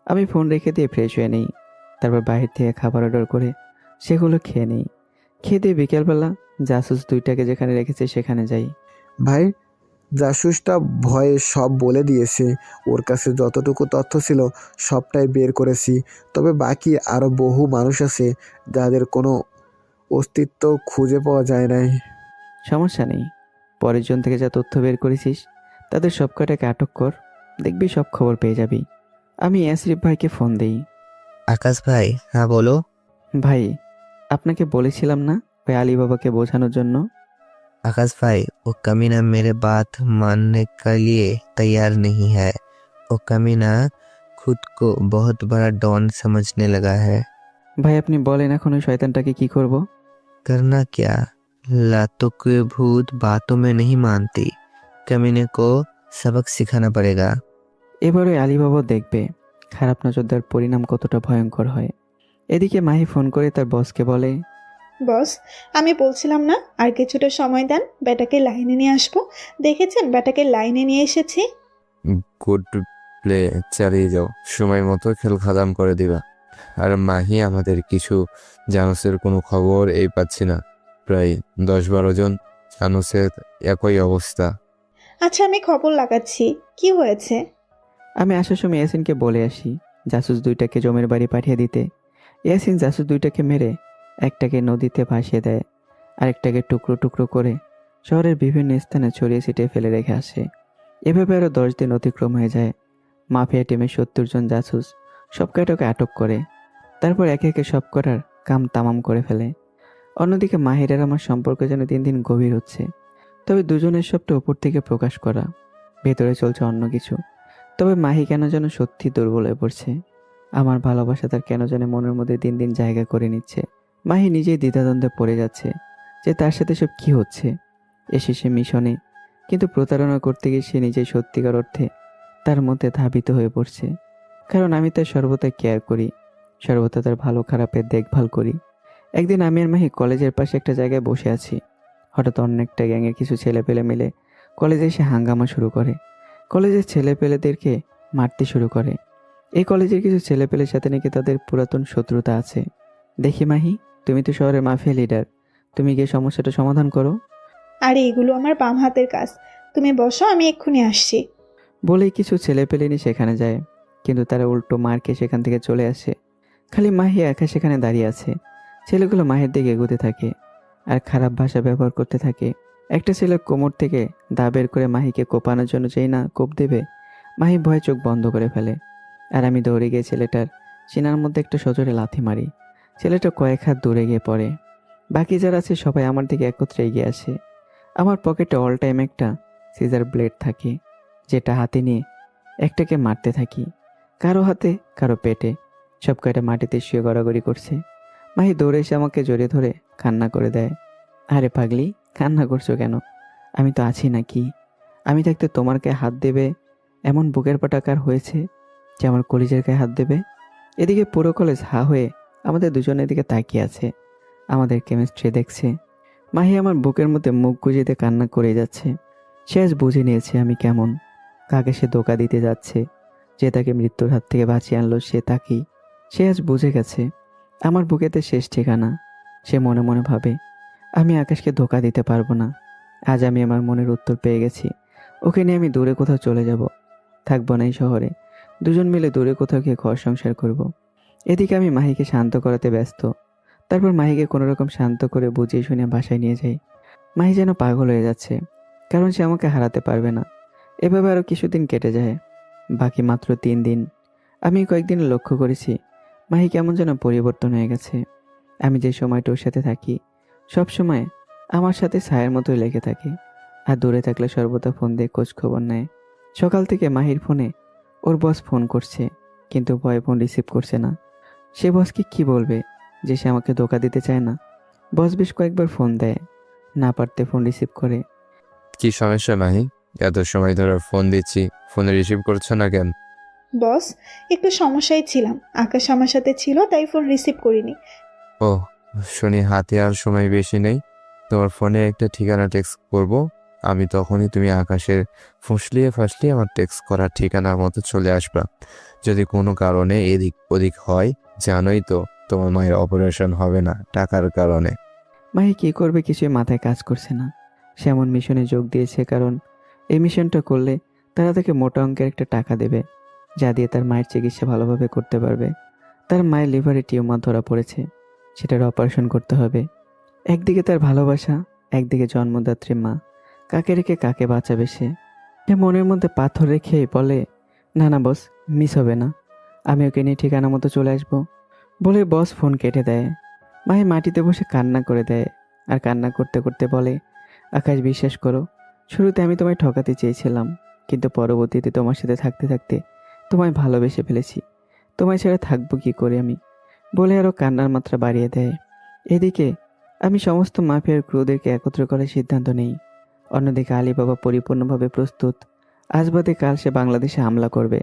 B: আমি ফোন রেখে দিয়ে ফ্রেশ হয়ে নেই। তারপর বাইরে থেকে খাবার অর্ডার করে সেগুলো খেয়ে নেই। খেয়ে দিয়ে বিকেলবেলা জাসুস দুইটাকে যেখানে রেখেছে সেখানে যাই।
H: ভাই, জাসুসটা ভয়ে সব বলে দিয়েছে। ওর কাছে যতটুকু তথ্য ছিল সবটাই বের করেছি। তবে বাকি আরও বহু মানুষ আছে যাদের কোনো অস্তিত্ব খুঁজে পাওয়া যায় নাই।
B: সমস্যা নেই, পরের জন থেকে যা তথ্য বের করেছিস তাদের সব কটাকে আটক কর, দেখবি সব খবর পেয়ে যাবি। আমি আশরিফ ভাইকে ফোন দিই।
F: আকাশ ভাই, হ্যাঁ বলো।
B: ভাই, আপনাকে বলেছিলাম না ওই আলী বাবাকে বোঝানোর জন্য?
F: आकाश भाई, वो कमीना मेरे बात मानने के लिए तैयार नहीं है। वो कमीना खुद को बहुत बड़ा डॉन समझने लगा है।
B: ভাই আপনি বলেন এখন ওই শয়তানটাকে কি করব?
F: करना क्या, लातों के भूत बातों में नहीं मानती। कमीने को सबक सिखाना पड़ेगा।
B: এবার ওই আলী বাবা দেখবে খারাপ নজর দেওয়ার পরিণাম কতটা ভয়ঙ্কর হয়। এদিকে মাহি ফোন করে তার বসকে বলে,
A: বস, আমি বলছিলাম না আর কিছুটা সময় দেন, বেটাকে লাইনে নিয়ে আসবো। দেখেছেন বেটাকে লাইনে নিয়ে এসেছি।
J: গুড প্লে, চালিয়ে যাও, সময় মতো খেল খাদাম করে দিবা। আর মাহি, আমাদের কিছু জানুসের কোনো খবর এই পাচ্ছি না। প্রায় 10-12 জন জানুসের একই অবস্থা।
A: আচ্ছা, আমি খবর লাগাচ্ছি। কি হয়েছে?
B: আমি আসার সময় ইয়াসিনকে বলে আসি জাসুস দুইটাকে জমের বাড়ি পাঠিয়ে দিতে। ইয়াসিন জাসুস দুইটাকে মেরে একটাকে নদীতে ভাসিয়ে দেয়, আরেকটাকে টুকরো টুকরো করে শহরের বিভিন্ন স্থানে ছড়িয়ে ছিটিয়ে ফেলে রেখে আসে। এভাবে আরও 10 দিন অতিক্রম হয়ে যায়। মাফিয়া টিমের 70 জন জাসুস সব কয়টাকে আটক করে, তারপর একে একে সব করার কাম তামাম করে ফেলে। অন্যদিকে মাহির আর আমার সম্পর্ক যেন দিন দিন গভীর হচ্ছে, তবে দুজনের সবটা উপর থেকে প্রকাশ করা, ভেতরে চলছে অন্য কিছু। তবে মাহি কেন যেন সত্যি দুর্বল হয়ে পড়ছে। আমার ভালোবাসা তার কেন যেন মনের মধ্যে দিন দিন জায়গা করে নিচ্ছে। মাহি নিজেই দ্বিধাদ্বন্দ্বে পড়ে যাচ্ছে যে তার সাথে সব কি হচ্ছে। এসে সে মিশনে, কিন্তু প্রতারণা করতে গিয়ে সে নিজেই সত্যিকার অর্থে তার মধ্যে ধাবিত হয়ে পড়ছে। কারণ আমি তার সর্বদা কেয়ার করি, সর্বদা তার ভালো খারাপের দেখভাল করি। একদিন আমি আর মাহি কলেজের পাশে একটা জায়গায় বসে আছি। হঠাৎ অন্য একটা গ্যাংয়ের কিছু ছেলেপেলে মিলে কলেজে এসে হাঙ্গামা শুরু করে। কলেজের ছেলেপেলেদেরকে মারতে শুরু করে। এই কলেজের কিছু ছেলেপেলের সাথে নাকি তাদের পুরাতন শত্রুতা আছে। দেখি মাহি, তুমি তো শহরের মাফিয়া লিডার, তুমি গিয়ে সমস্যাটা সমাধান করো।
A: আরে এগুলো আমার বাম হাতের কাজ, তুমি বসো, আমি এক্ষুনি আসছি।
B: বলেই কিছু ছেলেপেলে নিয়ে সেখানে যায়, কিন্তু তারা উল্টো মারকে সেখান থেকে চলে আসে। খালি মাহি একা সেখানে দাঁড়িয়ে আছে। ছেলেগুলো মাহির দিকে এগোতে থাকে আর খারাপ ভাষা ব্যবহার করতে থাকে। একটা ছেলে কোমর থেকে দা বের করে মাহিকে কোপানোর জন্য যেই না কোপ দেবে, মাহি ভয়ে চোখ বন্ধ করে ফেলে। আর আমি দৌড়ে গিয়ে ছেলেটার সিনার মধ্যে একটা সজোরে লাথি মারি। ছেলেটা কয়েক হাত দূরে গিয়ে পড়ে। বাকি যারা আছে সবাই আমার দিকে একত্রে এগিয়ে আসে। আমার পকেটে অল টাইম একটা সিজার ব্লেড থাকে, যেটা হাতে নিয়ে একটাকে মারতে থাকি, কারো হাতে কারো পেটে। সব কয়টা মাটিতে শুয়ে গড়াগড়ি করছে। মাহি দৌড়ে এসে আমাকে জড়িয়ে ধরে কান্না করে দেয়। আরে পাগলি, কান্না করছো কেন? আমি তো আছি নাকি? আমি থাকতে তোমার গায়ে হাত দেবে এমন বুকের পাটাকার হয়েছে যে আমার কলিজের গায়ে হাত দেবে? এদিকে পুরো কলেজ হা হয়ে আমাদের দুজনের দিকে তাকিয়ে আছে, আমাদের কেমিস্ট্রি দেখছে। মাহি আমার বুকের মধ্যে মুখ গুজে দিয়ে কান্না করে যাচ্ছে। সে আজ বুঝে নিয়েছে আমি কেমন, কাকে সে ধোঁকা দিতে যাচ্ছে। যে তাকে মৃত্যুর হাত থেকে বাঁচিয়ে আনলো সে তাকেই। সে আজ বুঝে গেছে আমার বুকেতে শেষ ঠিকানা। সে মনে মনে ভাবে আমি আকাশকে ধোঁকা দিতে পারবো না। আজ আমি আমার মনের উত্তর পেয়ে গেছি। ওকে নিয়ে আমি দূরে কোথাও চলে যাব, থাকবো না এই শহরে। দুজন মিলে দূরে কোথাও গিয়ে ঘর সংসার করব। এদিকে আমি মাহিকে শান্ত করাতে ব্যস্ত। তারপর মাহিকে কোনোরকম শান্ত করে বুঝিয়ে শুনিয়ে বাসায় নিয়ে যাই। মাহি যেন পাগল হয়ে যাচ্ছে, কারণ সে আমাকে হারাতে পারবে না। এভাবে আরও কিছুদিন কেটে যায়, বাকি মাত্র 3 দিন। আমি কয়েকদিন লক্ষ্য করেছি মাহি কেমন যেন পরিবর্তন হয়ে গেছে। আমি যে সময়টা ওর সাথে থাকি সব সময় আমার সাথে ছায়ের মতোই লেগে থাকে, আর দূরে থাকলে সর্বদা ফোন দিয়ে খোঁজ খবর নেয়। সকাল থেকে মাহির ফোনে ওর বস ফোন করছে, কিন্তু ভয়ে ফোন রিসিভ করছে না। সে বসকে কি বলবে যে সে আমাকে ধোঁকা দিতে চায় না? বস বেশ কয়েকবার ফোন দেয়, না পারতে ফোন রিসিভ করে।
J: কি সমস্যা মাহি? এত সময় ধরে ফোন দিচ্ছি, ফোনে রিসিভ করছো না কেন?
A: বস, একটু সমস্যায় ছিলাম, আকাশ আমার সাথে ছিল তাই ফোন রিসিভ করিনি।
J: ও, শুনি হাতে আর সময় বেশি নেই। তোমার ফোনে একটা ঠিকানা টেক্সট করব, আমি তখনই তুমি আকাশের ফুসলিয়ে ফাসলিয়ে আমার টেক্সট করার ঠিকানার মতো চলে আসবা। যদি কোনো কারণে এদিক ওদিক হয়, জানোই তো তোমার মায়ের অপারেশন হবে না টাকার কারণে।
B: মাহি কী করবে কিছুই মাথায় কাজ করছে না। সে এমন মিশনে যোগ দিয়েছে কারণ এই মিশনটা করলে তারা তাকে মোটা অঙ্কের একটা টাকা দেবে, যা দিয়ে তার মায়ের চিকিৎসা ভালোভাবে করতে পারবে। তার মায়ের লিভারে টিউমার ধরা পড়েছে, সেটার অপারেশন করতে হবে। একদিকে তার ভালোবাসা, একদিকে জন্মদাত্রী মা, কাকে রেখে কাকে বাঁচাবে সে? মনের মধ্যে পাথর রেখে বলে, না না বস, মিস হবে না, আমি ওকে নিয়ে ঠিকানা মতো চলে আসবো। বলে বস ফোন কেটে দেয়। মাহি মাটিতে বসে কান্না করে দেয়, আর কান্না করতে করতে বলে, আকাশ বিশ্বাস করো, শুরুতে আমি তোমায় ঠকাতে চেয়েছিলাম, কিন্তু পরবর্তীতে তোমার সাথে থাকতে থাকতে তোমায় ভালোবেসে ফেলেছি। তোমায় ছেড়ে থাকবো কি করে আমি? বলে আরও কান্নার মাত্রা বাড়িয়ে দেয়। এদিকে আমি সমস্ত মাফিয়ার ক্রুদেরকে একত্র করার সিদ্ধান্ত নেই। অন্যদিকে আলী বাবা পরিপূর্ণভাবে প্রস্তুত। আজ বাদে কাল সে বাংলাদেশে হামলা করবে,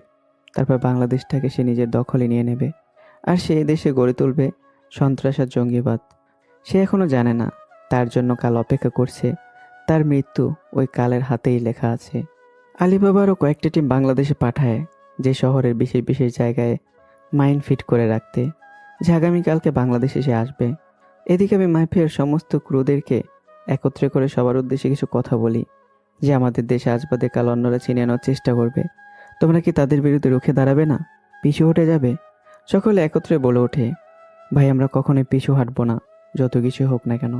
B: তারপর বাংলাদেশটাকে সে নিজের দখলে নিয়ে নেবে, আর সে দেশে গড়ে তুলবে সন্ত্রাস আর জঙ্গিবাদ। সে এখনো জানে না তার জন্য কাল অপেক্ষা করছে, তার মৃত্যু ওই কালের হাতেই লেখা আছে। আলিবাবারও কয়েকটা টিম বাংলাদেশে পাঠায়, যে শহরের বিশেষ বিশেষ জায়গায় মাইন ফিট করে রাখতে, যে আগামীকালকে বাংলাদেশে সে আসবে। এদিকে আমি মাফিয়ার সমস্ত ক্রুদেরকে একত্রে করে সবার উদ্দেশ্যে কিছু কথা বলি, যে আমাদের দেশে আজ বাদে কাল অন্যরা চিনে আনার চেষ্টা করবে, তোমরা কি তাদের বিরুদ্ধে রুখে দাঁড়াবে না? পিছু হটে যাবে? সকলে একত্রে বলে ওঠে, ভাই আমরা কখনোই পিছু হাঁটবো না, যত কিছু হোক না কেন।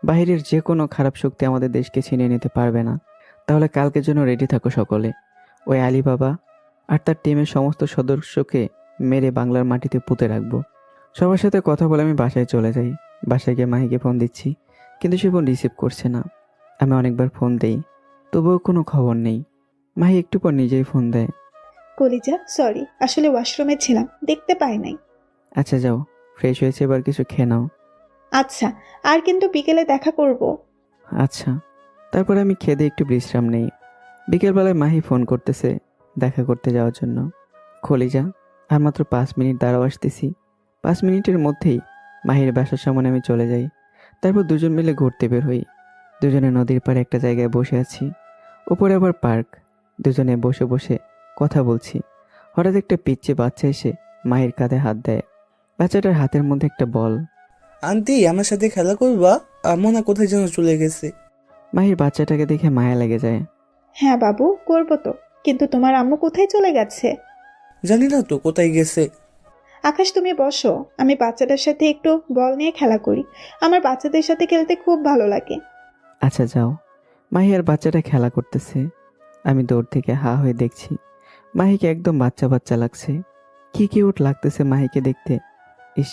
B: বাহিরের যে কোনো খারাপ শক্তি আমাদের দেশকে ছিনিয়ে নিতে পারবে না। তাহলে কালকের জন্য রেডি থাকো সকলে। ওই আলী বাবা আর তার টিমের সমস্ত সদস্যকে মেরে বাংলার মাটিতে পুঁতে রাখবো। সবার সাথে কথা বলে আমি বাসায় চলে যাই। বাসায় গিয়ে মাহিকে ফোন দিচ্ছি, কিন্তু সে ফোন রিসিভ করছে না। আমি অনেকবার ফোন দেই, তবুও কোনো খবর নেই। মাহি একটু পর নিজেই ফোন দেয়।
A: কলিজা সরি, আসলে ওয়াশরুমে ছিলাম, দেখতে পাই নাই।
B: আচ্ছা যাও, ফ্রেশ হয়েছে, এবার কিছু খেয়ে নাও।
A: আচ্ছা, আর কিন্তু বিকেলে দেখা করব।
B: আচ্ছা। তারপরে আমি খেয়ে একটু বিশ্রাম নেই। বিকেলবেলায় মাহি ফোন করতেছে দেখা করতে যাওয়ার জন্য। খলিজা, আর মাত্র 5 মিনিট দাঁড়াও, আসতেছি। 5 মিনিটের মধ্যেই মাহির বাসার সামনে আমি চলে যাই। তারপর দুজন মিলে ঘুরতে বের হই। দুজনে নদীর পাড়ে একটা জায়গায় বসে আছি, উপরে আবার পার্ক। দুজনে বসে বসে কথা বলছি। হঠাৎ একটা পিচ্চি বাচ্চা এসে মাহির কাঁধে হাত দেয়। বাচ্চাটার হাতের মধ্যে একটা বল।
L: আন্টি আমার সাথে খেলা করবা? মনা কোথায় যেন চলে গেছে।
B: মাহির বাচ্চাটাকে দেখে মায়া লেগে যায়।
A: হ্যাঁ বাবু, করবো তো, কিন্তু তোমার আম্মু কোথায় চলে গেছে?
L: জানি না তো কোথায় গেছে।
A: আকাশ তুমি বসো, আমি বাচ্চাটার সাথে একটু বল নিয়ে খেলা করি। আমার বাচ্চাদের সাথে খেলতে খুব ভালো লাগে।
B: আচ্ছা যাও। মাহি আর বাচ্চাটা খেলা করতেছে। আমি দৌড় থেকে হা হয়ে দেখছি। মাহিকে একদম বাচ্চা বাচ্চা লাগছে। কি কিউট লাগতেছে মাহিকে দেখতে। ইস,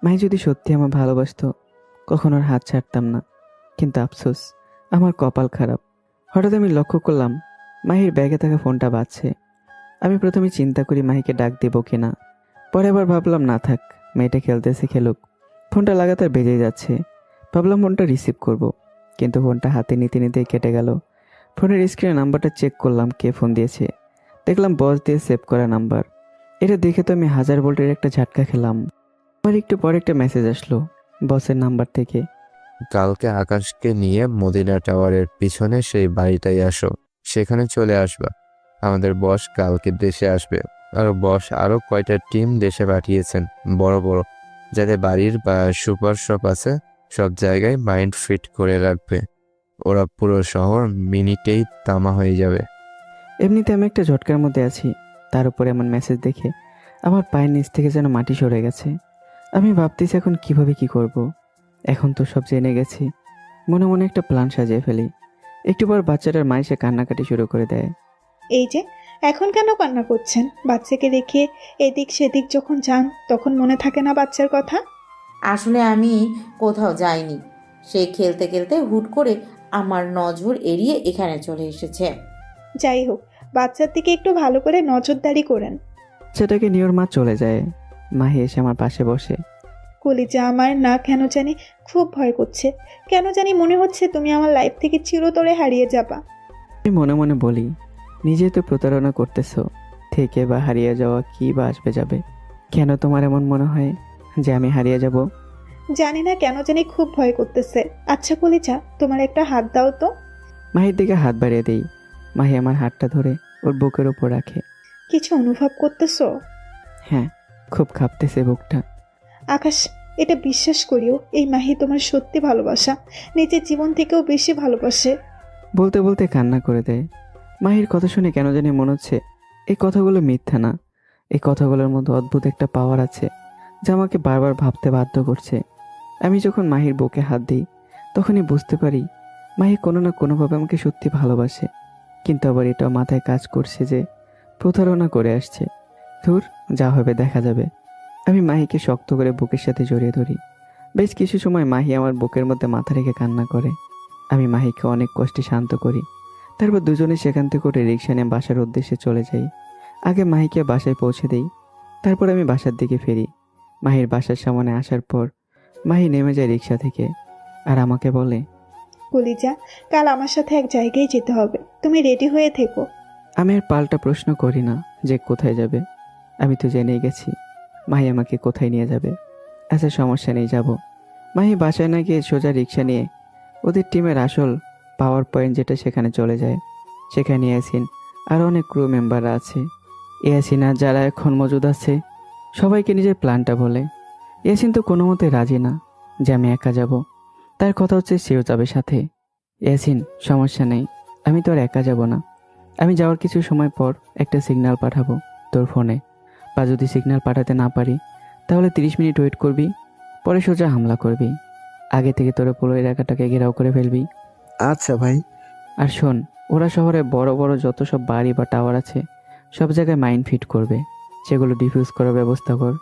B: মাহি যদি সত্যি আমার ভালোবাসতো কখনো ওর হাত ছাড়তাম না। কিন্তু আফসোস, আমার কপাল খারাপ। হঠাৎ আমি লক্ষ্য করলাম মাহির ব্যাগে থাকা ফোনটা বাজছে। আমি প্রথমে চিন্তা করি মাহিকে ডাক দেব কিনা। পরে আবার ভাবলাম না থাক, মেয়েটা খেলতেছে খেলুক। ফোনটা লাগাতার বেজে যাচ্ছে। ভাবলাম ফোনটা রিসিভ করব, কিন্তু ফোনটা হাতে নিতে নিতে কেটে গেল। ফোনের স্ক্রিনে নাম্বারটা চেক করলাম কে ফোন দিয়েছে। দেখলাম বস দিয়ে সেভ করা নাম্বার। এটা দেখে তো আমি 1000 ভোল্টের একটা ঝাটকা খেলাম। আবার একটু পরে একটা মেসেজ আসলো বসের নাম্বার থেকে।
J: কালকে আকাশকে নিয়ে মদিনা টাওয়ারের পিছনে সেই বাড়িটাই আসো, সেখানে চলে আসবা। আমাদের বস কালকে দেশে আসবে। আর বস আরো কয়টা টিম দেশে পাঠিয়েছেন, বড় বড়, যাতে বাড়ির বা সুপার শপ আছে সব জায়গায় মাইন্ড ফিট করে রাখবে। ওরা পুরো শহর মিনিটেই তামা হয়ে যাবে।
B: এমনিতে আমি একটা ঝটকার মধ্যে আছি, তার উপরে এমন মেসেজ দেখে আমার পায়ের নিচ থেকে যেন মাটি সরে গেছে। আমি ভাবতেছি এখন কিভাবে কি করব। এখন তো সব জেনে গেছি, মনে মনে একটা প্ল্যান সাজিয়ে ফেলি। একটু পর বাচ্চাটার মা এসে কান্নাকাটি শুরু করে দেয়।
A: এই যে এখন কেন কান্না করছেন? বাচ্চাকে রেখে এদিক সেদিক যখন যান তখন মনে থাকে না বাচ্চার কথা?
C: আসলে আমি কোথাও যাইনি, সে খেলতে খেলতে হুট করে আমার নজর এড়িয়ে এখানে চলে এসেছে।
A: যাই হোক, বাচ্চার দিকে একটু ভালো করে নজরদারি করেন।
B: বাচ্চাটাকে নিয়ে ওর মা চলে যায়। মাহি এসে আমার পাশে বসে।
A: কলিজা আমার না কেন জানি খুব ভয় করছে। কেন জানি মনে হচ্ছে তুমি আমার লাইফ থেকে চিরতরে হারিয়ে যাবা।
B: আমি মনে মনে বলি, নিজেই তো প্রতারণা করতেছো, থেকে বা হারিয়ে যাওয়া কি বা আসবে যাবে। কেন তোমার এমন মনে হয় যে আমি হারিয়ে যাব?
A: জানি না কেন জানি খুব ভয় করতেছে। আচ্ছা কলিজা, তোমার একটা হাত দাও তো।
B: মাহির দিকে হাত বাড়িয়ে দেই। মাহি আমার হাতটা ধরে ওর বুকের উপর রাখে।
A: কিছু অনুভব করতেছো?
B: হ্যাঁ, খুব কাঁপতেছে বুকটা।
A: আকাশ, এটা বিশ্বাস করিও, এই মাহি তোমার সত্যি ভালোবাসা, নিজের জীবন থেকেও বেশি ভালোবাসে।
B: বলতে বলতে কান্না করে দেয়। মাহির কথা শুনে কেন জানি মনে হচ্ছে এই কথাগুলো মিথ্যা না। এই কথাগুলোর মধ্যে অদ্ভুত একটা পাওয়ার আছে যা আমাকে বারবার ভাবতে বাধ্য করছে। আমি যখন মাহির বুকে হাত দিই তখনই বুঝতে পারি মাহি কোনো না কোনোভাবে আমাকে সত্যি ভালোবাসে। কিন্তু আবার এটাও মাথায় কাজ করছে যে প্রতারণা করে আসছে। ধুর, যা হবে দেখা যাবে। আমি মাহিকে শক্ত করে বুকের সাথে জড়িয়ে ধরি। বেশ কিছু সময় মাহি আমার বুকের মধ্যে মাথা রেখে কান্না করে। আমি মাহিকে অনেক কষ্টে শান্ত করি। তারপর দুজনে সেখান থেকে উঠে রিক্সা নিয়ে বাসার উদ্দেশ্যে চলে যাই। আগে মাহিকে বাসায় পৌঁছে দিই, তারপর আমি বাসার দিকে ফিরি। মাহির বাসার সামনে আসার পর মাহি নেমে যায় রিক্সা থেকে আর আমাকে বলে,
A: কলিজা, কাল আমার সাথে এক জায়গায় যেতে হবে, তুমি রেডি হয়ে থেকো।
B: আমি আর পাল্টা প্রশ্ন করি না যে কোথায় যাবে। আমি তো জেনেই গেছি মাহি আমাকে কোথায় নিয়ে যাবে। আচ্ছা সমস্যা নেই, যাব। মাহি বাসায় না গিয়ে সোজা রিক্সা নিয়ে ওদের টিমের আসল পাওয়ার পয়েন্ট যেটা সেখানে চলে যায়। সেখানে ইয়াসিন আর অনেক ক্রু মেম্বাররা আছে। ইয়াসিন আর যারা এখন মজুদ আছে সবাইকে নিজের প্ল্যানটা বলে। ইয়াসিন তো কোনো মতে রাজি না যে আমি একা যাব। তার কথা হচ্ছে সেও যাবে সাথে। ইয়াসিন, সমস্যা নেই, আমি তো আর একা যাব না, আমি যাওয়ার কিছু সময় পর একটা সিগন্যাল পাঠাবো তোর ফোনে, বা যদি সিগন্যাল পাঠাতে না পারি তাহলে 30 মিনিট ওয়েট করবি, পরে সোজা হামলা করবি। আগে থেকে তোরা পুরো এলাকাটাকে ঘেরাও করে ফেলবি।
H: আচ্ছা ভাই।
B: আর শোন, ওরা শহরে বড় বড় যত সব বাড়ি বা টাওয়ার আছে সব জায়গায় মাইন ফিট করবে, সেগুলো ডিফিউজ করার ব্যবস্থা কর।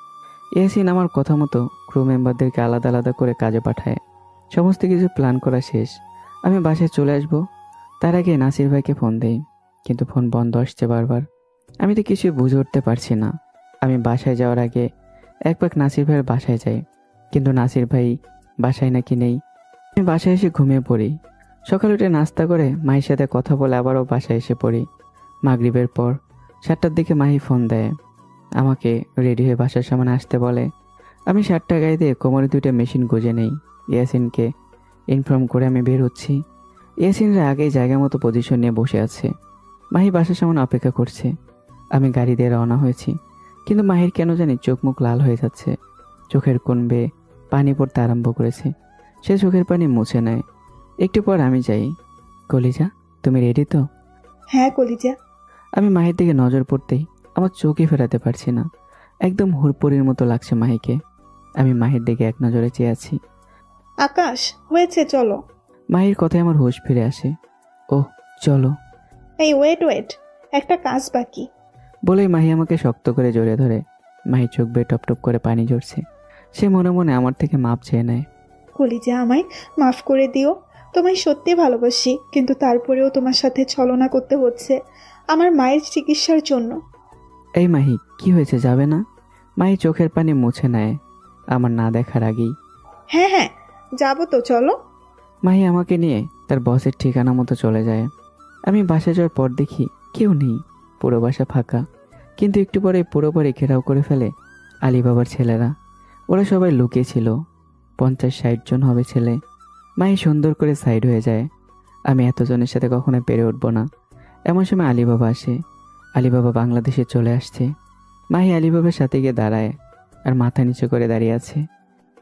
B: ইয়াসিন আমার কথা মতো ক্রু মেম্বারদেরকে আলাদা আলাদা করে কাজে পাঠায়। সমস্ত কিছু প্ল্যান করা শেষ। আমি বাসায় চলে আসব, তার আগে নাসির ভাইকে ফোন দেই, কিন্তু ফোন বন্ধ আসছে বারবার। আমি তো কিছুই বুঝে উঠতে পারছি না। আমি বাসায় যাওয়ার আগে এক পাক নাসির ভাইয়ের বাসায় যাই, কিন্তু নাসির ভাই বাসায় নাকি নেই। আমি বাসায় এসে ঘুমিয়ে পড়ি। সকালে উঠে নাস্তা করে মায়ের সাথে কথা বলে আবারও বাসায় এসে পড়ি। মাগরিবের পর 7টার দিকে মাহি ফোন দেয়, আমাকে রেডি হয়ে বাসার সামনে আসতে বলে। আমি 7টা গায়ে দিয়ে কোমরে 2টা মেশিন গুঁজে নেই। ইয়াসিনকে ইনফর্ম করে আমি বের হচ্ছি। ইয়াসিনরা আগেই জায়গা মতো পজিশন নিয়ে বসে আছে। মাহি বাসার সামনে অপেক্ষা করছে। আমি গাড়ি দিয়ে রওনা হয়েছি, কিন্তু মাহির কেন জানি চোখ মুখ লাল হয়ে যাচ্ছে, চোখের কোণ বেয়ে পানি পড়তে আরম্ভ করেছে। সে চোখের পানি মুছে নেয়। একটু পর আমি যাই। কলিজা, তুমি রেডি তো?
A: হ্যাঁ কলিজা।
B: আমি মাহির দিকে নজর পড়তেই আমার চোখে ফেরাতে পারছি না। একদম হুড়পড়ির মতো লাগছে মাহিকে। আমি মাহির দিকে এক নজরে চেয়ে আছি।
A: আকাশ, হয়েছে, চলো।
B: মাহির কথায় আমার হুঁশ ফিরে আসে। ওহ, চলো।
A: এই ওয়েট ওয়েট, একটা কাজ বাকি।
B: বলেই মাহি আমাকে শক্ত করে জড়িয়ে ধরে। মাহির চোখ বেয়ে টপ টপ করে পানি ঝরছে। সে মনে মনে আমার থেকে মাপ চেয়ে নেয়।
A: কলিজা, আমায় মাফ করে দিও। তোমায় সত্যি ভালোবাসি, কিন্তু তারপরেও তোমার সাথে ছলনা করতে হচ্ছে আমার মায়ের চিকিৎসার জন্য।
B: এই মাহি, কি হয়েছে, যাবে না? মাহি চোখের পানি মুছে নেয় আমার না দেখার আগেই।
A: হ্যাঁ হ্যাঁ, যাবো তো, চলো।
B: মাহি আমাকে নিয়ে তার বসের ঠিকানা মতো চলে যায়। আমি বাসা যাওয়ার পর দেখি কেউ নেই, পুরো বাসা ফাঁকা। কিন্তু একটু পরে পুরো বাড়ি ঘেরাও করে ফেলে আলী বাবার ছেলেরা। ওরা সবাই লুকিয়েছিল, 50-60 জন হবে ছেলে। মাহি সুন্দর করে সাইড হয়ে যায়। আমি এতজনের সাথে কখনো পেরে উঠবো না। এমন সময় আলী বাবা আসে। আলী বাবা বাংলাদেশে চলে আসছে। মাহি আলী বাবার সাথে গিয়ে দাঁড়ায় আর মাথা নিচু করে দাঁড়িয়ে আছে।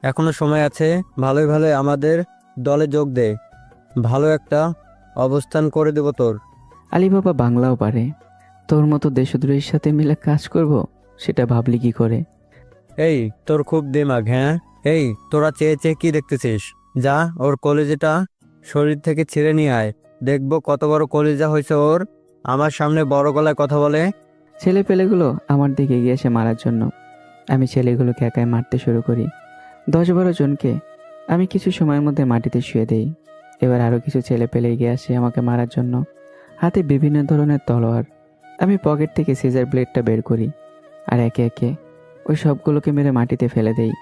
D: এখনো সময় আছে, ভালোই ভালোই আমাদের দলে যোগ দে, ভালো একটা অবস্থান করে দেব তোর।
B: আলী বাবা বাংলাও পারে। তোর মতো দেশদ্রোহীর সাথে মিলে কাজ করব, সেটা ভাবলি কি করে?
D: এই তোর খুব দিমাগ, হ্যাঁ? এই তোরা চেয়ে চেয়ে কি দেখতেছিস? যা ওর কলিজাটা শরীর থেকে ছিঁড়ে নিয়ে আয়, দেখবো কত বড় কলিজা হয়েছে ওর। আমার সামনে বড় গলায় কথা বলে।
B: ছেলে পেলেগুলো আমার দিকে এগিয়ে এসে মারার জন্য। আমি ছেলেগুলোকে একাই মারতে শুরু করি। 10-12 জনকে আমি কিছু সময়ের মধ্যে মাটিতে শুয়ে দেই। এবার আরও কিছু ছেলে পেলে এগিয়ে আসে আমাকে মারার জন্য, হাতে বিভিন্ন ধরনের তলোয়ার। আমি পকেট থেকে সিজার ব্লেডটা বের করি আর একে একে ওই সবগুলোকে মেরে মাটিতে ফেলে দেই।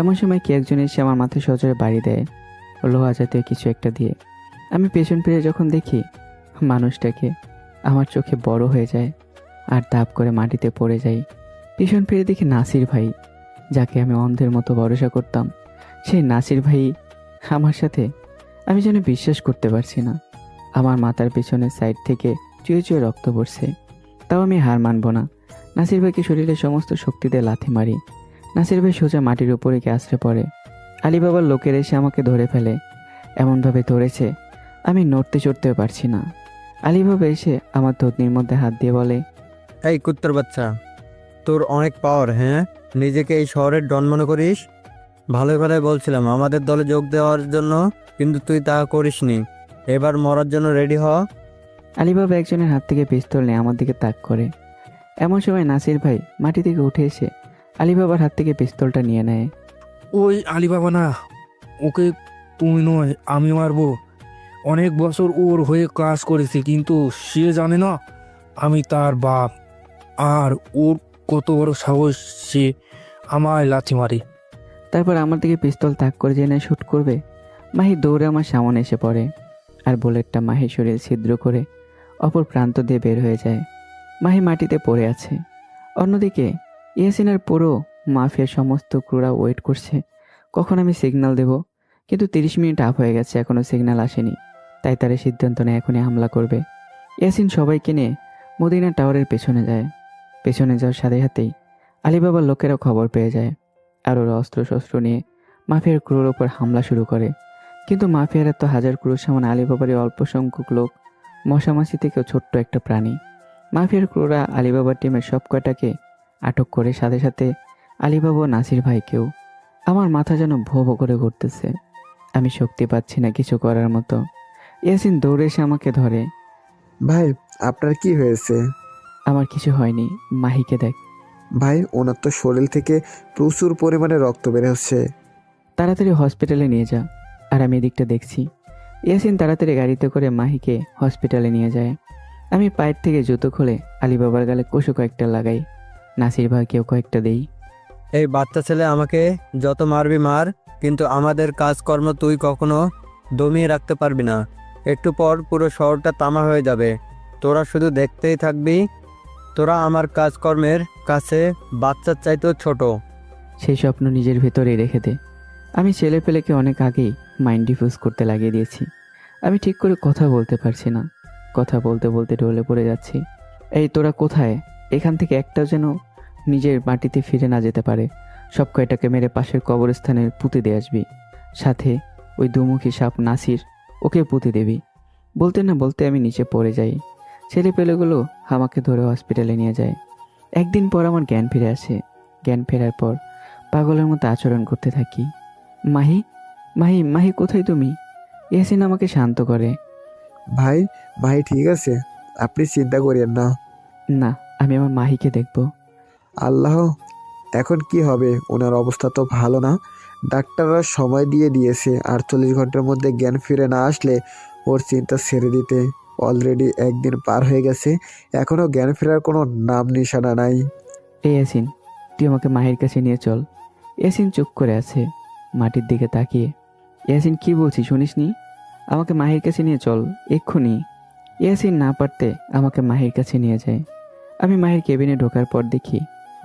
B: এমন সময় কি একজন এসে আমার মাথায় সজোরে বাড়ি দেয়, লোহা জাতীয় কিছু একটা দিয়ে। আমি পেছন ফিরে যখন দেখি মানুষটাকে, আমার চোখে বড় হয়ে যায় আর ধাপ করে মাটিতে পড়ে যাই। পিছন ফিরে দেখি নাসির ভাই, যাকে আমি অন্ধের মতো ভরসা করতাম। সেই নাসির ভাই আমার সাথে। আমি যেন বিশ্বাস করতে পারছি না। আমার মাথার পিছনের সাইড থেকে চুয়ে চুয়ে রক্ত পড়ছে। তাও আমি হার মানব না। নাসির ভাইকে শরীরের সমস্ত শক্তি দিয়ে লাথি মারি। নাসির ভাই সোজা মাটির উপরে গিয়ে আছড়ে পড়ে। আলী বাবার লোকের এসে আমাকে ধরে ফেলে। এমনভাবে ধরেছে আমি নড়তে চড়তেও পারছি না। আলী বাবা এসে আমার ধুতনির মধ্যে হাত দিয়ে বলে,
D: এই কুত্তার বাচ্চা, তোর অনেক পাওয়ার, হ্যাঁ? নিজেকে এই শহরের ডন মনে করিস? ভালোই ভালোই বলছিলাম আমাদের দলে যোগ দেওয়ার জন্য, কিন্তু তুই তা করিসনি। এবার মরার জন্য রেডি হ।
B: আলী বাবা একজনের হাত থেকে পিস্তল নিয়ে আমার দিকে তাক করে। এমন সময় নাসির ভাই মাটি থেকে উঠে এসে আলী বাবার হাত থেকে পিস্তলটা নিয়ে নেয়।
I: ওই আলিবাবা না, ওকে তুমি নয় আমি মারবো। অনেক বছর ওর হয়ে কাজ করেছি, কিন্তু সে জানে না আমি তার বাপ। আর ওর কত বড় সাহস, সে আমায় লাথি মারে।
B: তারপর আমার দিকে পিস্তল তাক করে জেনে শ্যুট করবে। মাহি দৌড়ে আমার সামনে এসে পড়ে আর বুলেটটা মাহির শরীর ছিদ্র করে অপর প্রান্ত দিয়ে বের হয়ে যায়। মাহি মাটিতে পড়ে আছে। অন্যদিকে ইয়াসিনের পুরো মাফিয়ার সমস্ত ক্রুরা ওয়েট করছে কখন আমি সিগন্যাল দেব, কিন্তু 30 মিনিট আপ হয়ে গেছে, এখনও সিগন্যাল আসেনি। তাই তারা সিদ্ধান্ত নেয় এখনই হামলা করবে। ইয়াসিন সবাইকে নিয়ে মদিনা টাওয়ারের পেছনে যায়। পেছনে যাওয়ার সাথে সাথেই আলীবাবার লোকেরা খবর পেয়ে যায় আর ওরা অস্ত্রশস্ত্র নিয়ে মাফিয়ার ক্রুর ওপর হামলা শুরু করে। কিন্তু মাফিয়ারা তো হাজার ক্রুর সামনে আলীবাবারই অল্প সংখ্যক লোক মশামাছি থেকেও ছোট্ট একটা প্রাণী। মাফিয়ার ক্রোরা আলিবাবার টিমের সব কয়টাকে আটক করে, সাথে সাথে আলিবাবা ও নাসির ভাইকেও। আমার মাথা যেন ভো ভো করে ঘুরতেছে। আমি শক্তি পাচ্ছি না কিছু করার মতো। ইয়াসিন দৌড়ে এসে আমাকে ধরে।
H: ভাই, আপনার কি হয়েছে?
B: আমার কিছু হয়নি, মাহিকে দেখ।
H: ভাই, ওনার তো শরীর থেকে প্রচুর পরিমাণে রক্ত বের হচ্ছে।
B: তাড়াতাড়ি হসপিটালে নিয়ে যা। আর আমি এদিকটা দেখছি। ইয়াসিন তাড়াতাড়ি গাড়িতে করে মাহিকে হসপিটালে নিয়ে যায়। আমি পায়ের থেকে জুতো খুলে আলিবাবার গালে কষু কয়েকটা লাগাই, নাসির ভাইকেও কয়েকটা দেই।
D: এই বাচ্চা ছেলে, আমাকে যত মারবি মার, কিন্তু আমাদের কাজকর্ম তুই কখনো দমিয়ে রাখতে পারবি না। একটু পর পুরো শহরটা তামা হয়ে যাবে, তোরা শুধু দেখতেই থাকবি। তোরা আমার কাজকর্মের কাছে বাচ্চার চাইতেও ছোট।
B: সেই স্বপ্ন নিজের ভেতরেই রেখে দে। আমি ছেলে পেলেকে অনেক আগেই মাইন্ড ডিফিউজ করতে লাগিয়ে দিয়েছি। আমি ঠিক করে কথা বলতে পারছি না, কথা বলতে বলতে ঢলে পড়ে যাচ্ছি। এই তোরা কোথায়? এখান থেকে একটাও যেন নিজের মাটিতে ফিরে না যেতে পারে। সব কয়টাকে মেরে পাশের কবরস্থানে পুঁতে দিয়ে আসবি। সাথে ওই দুমুখী সাপ নাসির, ওকে পুঁতে দেবি। বলতে না বলতে আমি নিচে পড়ে যাই। ছেলে পেলেগুলো আমাকে ধরে হসপিটালে নিয়ে যায়। একদিন পর আমার জ্ঞান ফিরে আসে। জ্ঞান ফেরার পর পাগলের মতো আচরণ করতে থাকি। মাহি, মাহি, মাহি কোথায় তুমি? ইয়াসিন আমাকে শান্ত করে।
H: ভাই, ভাই ঠিক আছে, আপনি চিন্তা করিয়েন না।
B: না, আমি আমার মাহিকে দেখব।
H: আল্লাহ, এখন কি হবে? ওনার অবস্থা তো ভালো না। ডাক্তাররা সময় দিয়ে দিয়েছে 48 ঘন্টার মধ্যে জ্ঞান ফিরে না আসলে ওর চিন্তা ছেড়ে দিতে। অলরেডি একদিন পার হয়ে গেছে, এখনও জ্ঞান ফেরার কোনো নাম নিশানা নাই।
B: এই ইয়াসিন, তুই আমাকে মাহির কাছে নিয়ে চল। ইয়াসিন চুপ করে আছে, মাটির দিকে তাকিয়ে। ইয়াসিন, কি বলছি শুনিসনি? আমাকে মাহির কাছে নিয়ে চল এক্ষুনি। ইয়াসিন না পারতে আমাকে মাহির কাছে নিয়ে যায়। আমি মাহির কেবিনে ঢোকার পর দেখি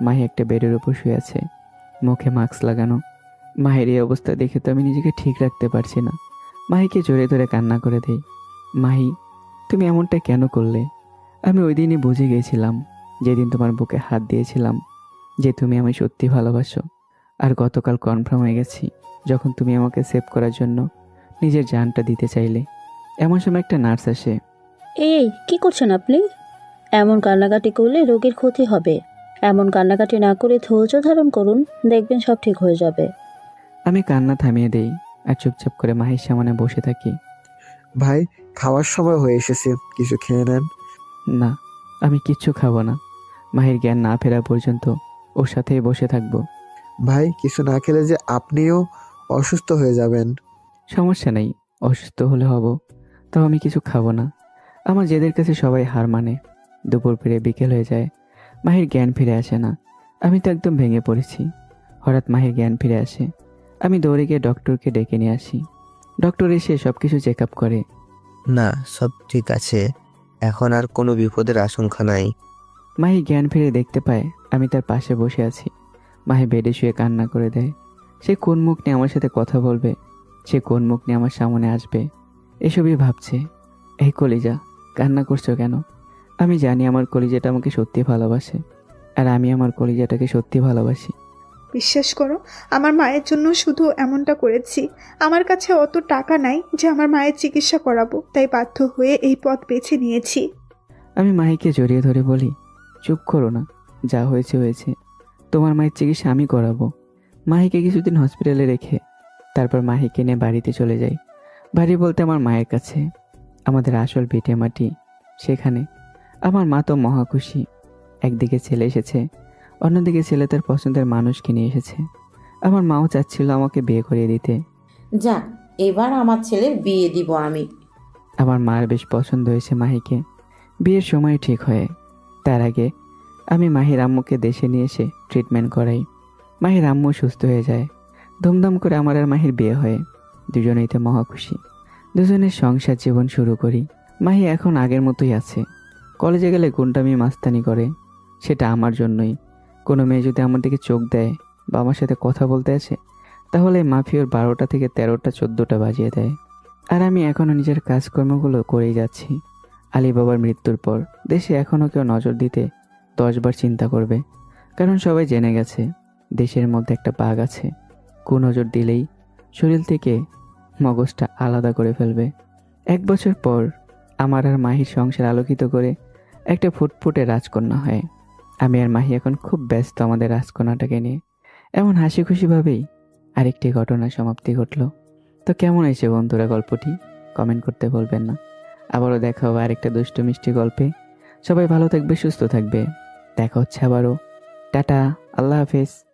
B: মাহি একটা বেডের উপর শুয়ে আছে, মুখে মাস্ক লাগানো। মাহির এই অবস্থা দেখে তো আমি নিজেকে ঠিক রাখতে পারছি না। মাহিকে জোরে ধরে কান্না করে দেই। মাহি, তুমি এমনটা কেন করলে? আমি ওই দিনই বুঝে গিয়েছিলাম, যেদিন তোমার বুকে হাত দিয়েছিলাম, যে তুমি আমায় সত্যি ভালোবাসো। আর গতকাল কনফার্ম হয়ে গেছি, যখন তুমি আমাকে সেভ করার জন্য নিজের জানটা দিতে চাইলে। এমন সময় একটা নার্স আসে।
M: এই কি করছেন আপনি? এমন কান্নাকাটি করলে রোগীর ক্ষতি হবে। এমন কান্নাকাটি না করে ধৈর্য ধারণ করুন, দেখবেন সব ঠিক হয়ে যাবে।
B: আমি কান্না থামিয়ে দেই আর চুপচাপ করে মাহির সামনে বসে থাকি।
H: ভাই, খাওয়ার সময় হয়ে এসেছে, কিছু খেয়ে নেন।
B: না, আমি কিচ্ছু খাবো না। মাহির জ্ঞান না ফেরা পর্যন্ত ওর সাথেই বসে থাকবো।
H: ভাই, কিছু না খেলে যে আপনিও অসুস্থ হয়ে যাবেন।
B: সমস্যা নেই, অসুস্থ হলে হব, তাও আমি কিছু খাবো না। আমার জেদের কাছে সবাই হার মানে। দুপুর পেরে বিকেল হয়ে যায়, মাহির জ্ঞান ফিরে আসে না। আমি তো একদম ভেঙে পড়েছি। হঠাৎ মাহির জ্ঞান ফিরে আসে। আমি দৌড়ে গিয়ে ডক্টরকে ডেকে নিয়ে আসি। ডক্টর এসে সব কিছু চেক আপ করে।
F: না, সব ঠিক আছে, এখন আর কোনো বিপদের আশঙ্কা নাই।
B: মাহি জ্ঞান ফিরে দেখতে পায় আমি তার পাশে বসে আছি। মাহি বেডে শুয়ে কান্না করে দেয়। সে কোন মুখ নিয়ে আমার সাথে কথা বলবে, সে কোন মুখ নিয়ে আমার সামনে আসবে, এসবই ভাবছে। এই কলিজা, কান্না করছো কেন? আমি জানি আমার কলিজাটা আমাকে সত্যি ভালোবাসে, আর আমি আমার কলিজাটাকে সত্যি ভালোবাসি।
A: বিশ্বাস করো, আমার মায়ের জন্য শুধু এমনটা করেছি। আমার কাছে অত টাকা নাই যে আমার মায়ের চিকিৎসা করাবো, তাই বাধ্য হয়ে এই পথ বেছে নিয়েছি।
B: আমি মাহিকে জড়িয়ে ধরে বলি, চুপ করো না, যা হয়েছে হয়েছে। তোমার মায়ের চিকিৎসা আমি করাবো। মাহিকে কিছুদিন হসপিটালে রেখে তারপর মাহিকে নিয়ে বাড়িতে চলে যাই। বাড়ি বলতে আমার মায়ের কাছে, আমাদের আসল ভিটে মাটি সেখানে। আমার মা তো মহা খুশি। একদিকে ছেলে এসেছে, অন্যদিকে ছেলে তার পছন্দের মানুষকে নিয়ে এসেছে। আমার মাও চাচ্ছিল আমাকে বিয়ে করিয়ে দিতে।
C: যাক, এবার আমার ছেলের বিয়ে দিব আমি।
B: আমার মার বেশ পছন্দ হয়েছে মাহিকে। বিয়ের সময় ঠিক হয়। তার আগে আমি মাহির আম্মুকে দেশে নিয়ে এসে ট্রিটমেন্ট করাই। মাহির আম্মু সুস্থ হয়ে যায়। ধুমধাম করে আমার আর মাহির বিয়ে হয়। দুজনেই তো মহা খুশি। দুজনের সংসার জীবন শুরু করি। মাহি এখন আগের মতোই আছে। কলেজে গেলে গুন্ডামি মাস্তানি করে, সেটা আমার জন্যই। কোনো মেয়ে যদি আমার দিকে চোখ দেয় বা আমার সাথে কথা বলতে আসে, তাহলে মাফিওর 12টা থেকে 13টা 14টা বাজিয়ে দেয়। আর আমি এখনও নিজের কাজকর্মগুলো করেই যাচ্ছি। আলী বাবার মৃত্যুর পর দেশে এখনও কেউ নজর দিতে 10 বার চিন্তা করবে, কারণ সবাই জেনে গেছে দেশের মধ্যে একটা বাঘ আছে। কুনজর দিলেই শরীর থেকে মগজটা আলাদা করে ফেলবে। 1 বছর পর আমার আর মাহির সংসার আলোকিত করে একটা ফুটফুটে রাজকন্যা হয়। আমি আর মাহি এখন খুব ব্যস্ত আমাদের রাজকন্যাটাকে নিয়ে। এমন হাসি খুশিভাবেই আরেকটি ঘটনার সমাপ্তি ঘটল। তো কেমন হয়েছে বন্ধুরা গল্পটি? কমেন্ট করতে বলবেন না। আবারও দেখা হবে আরেকটা দুষ্টু মিষ্টি গল্পে। সবাই ভালো থাকবে, সুস্থ থাকবে। দেখা হচ্ছে আবারও। টাটা, আল্লাহ হাফেজ।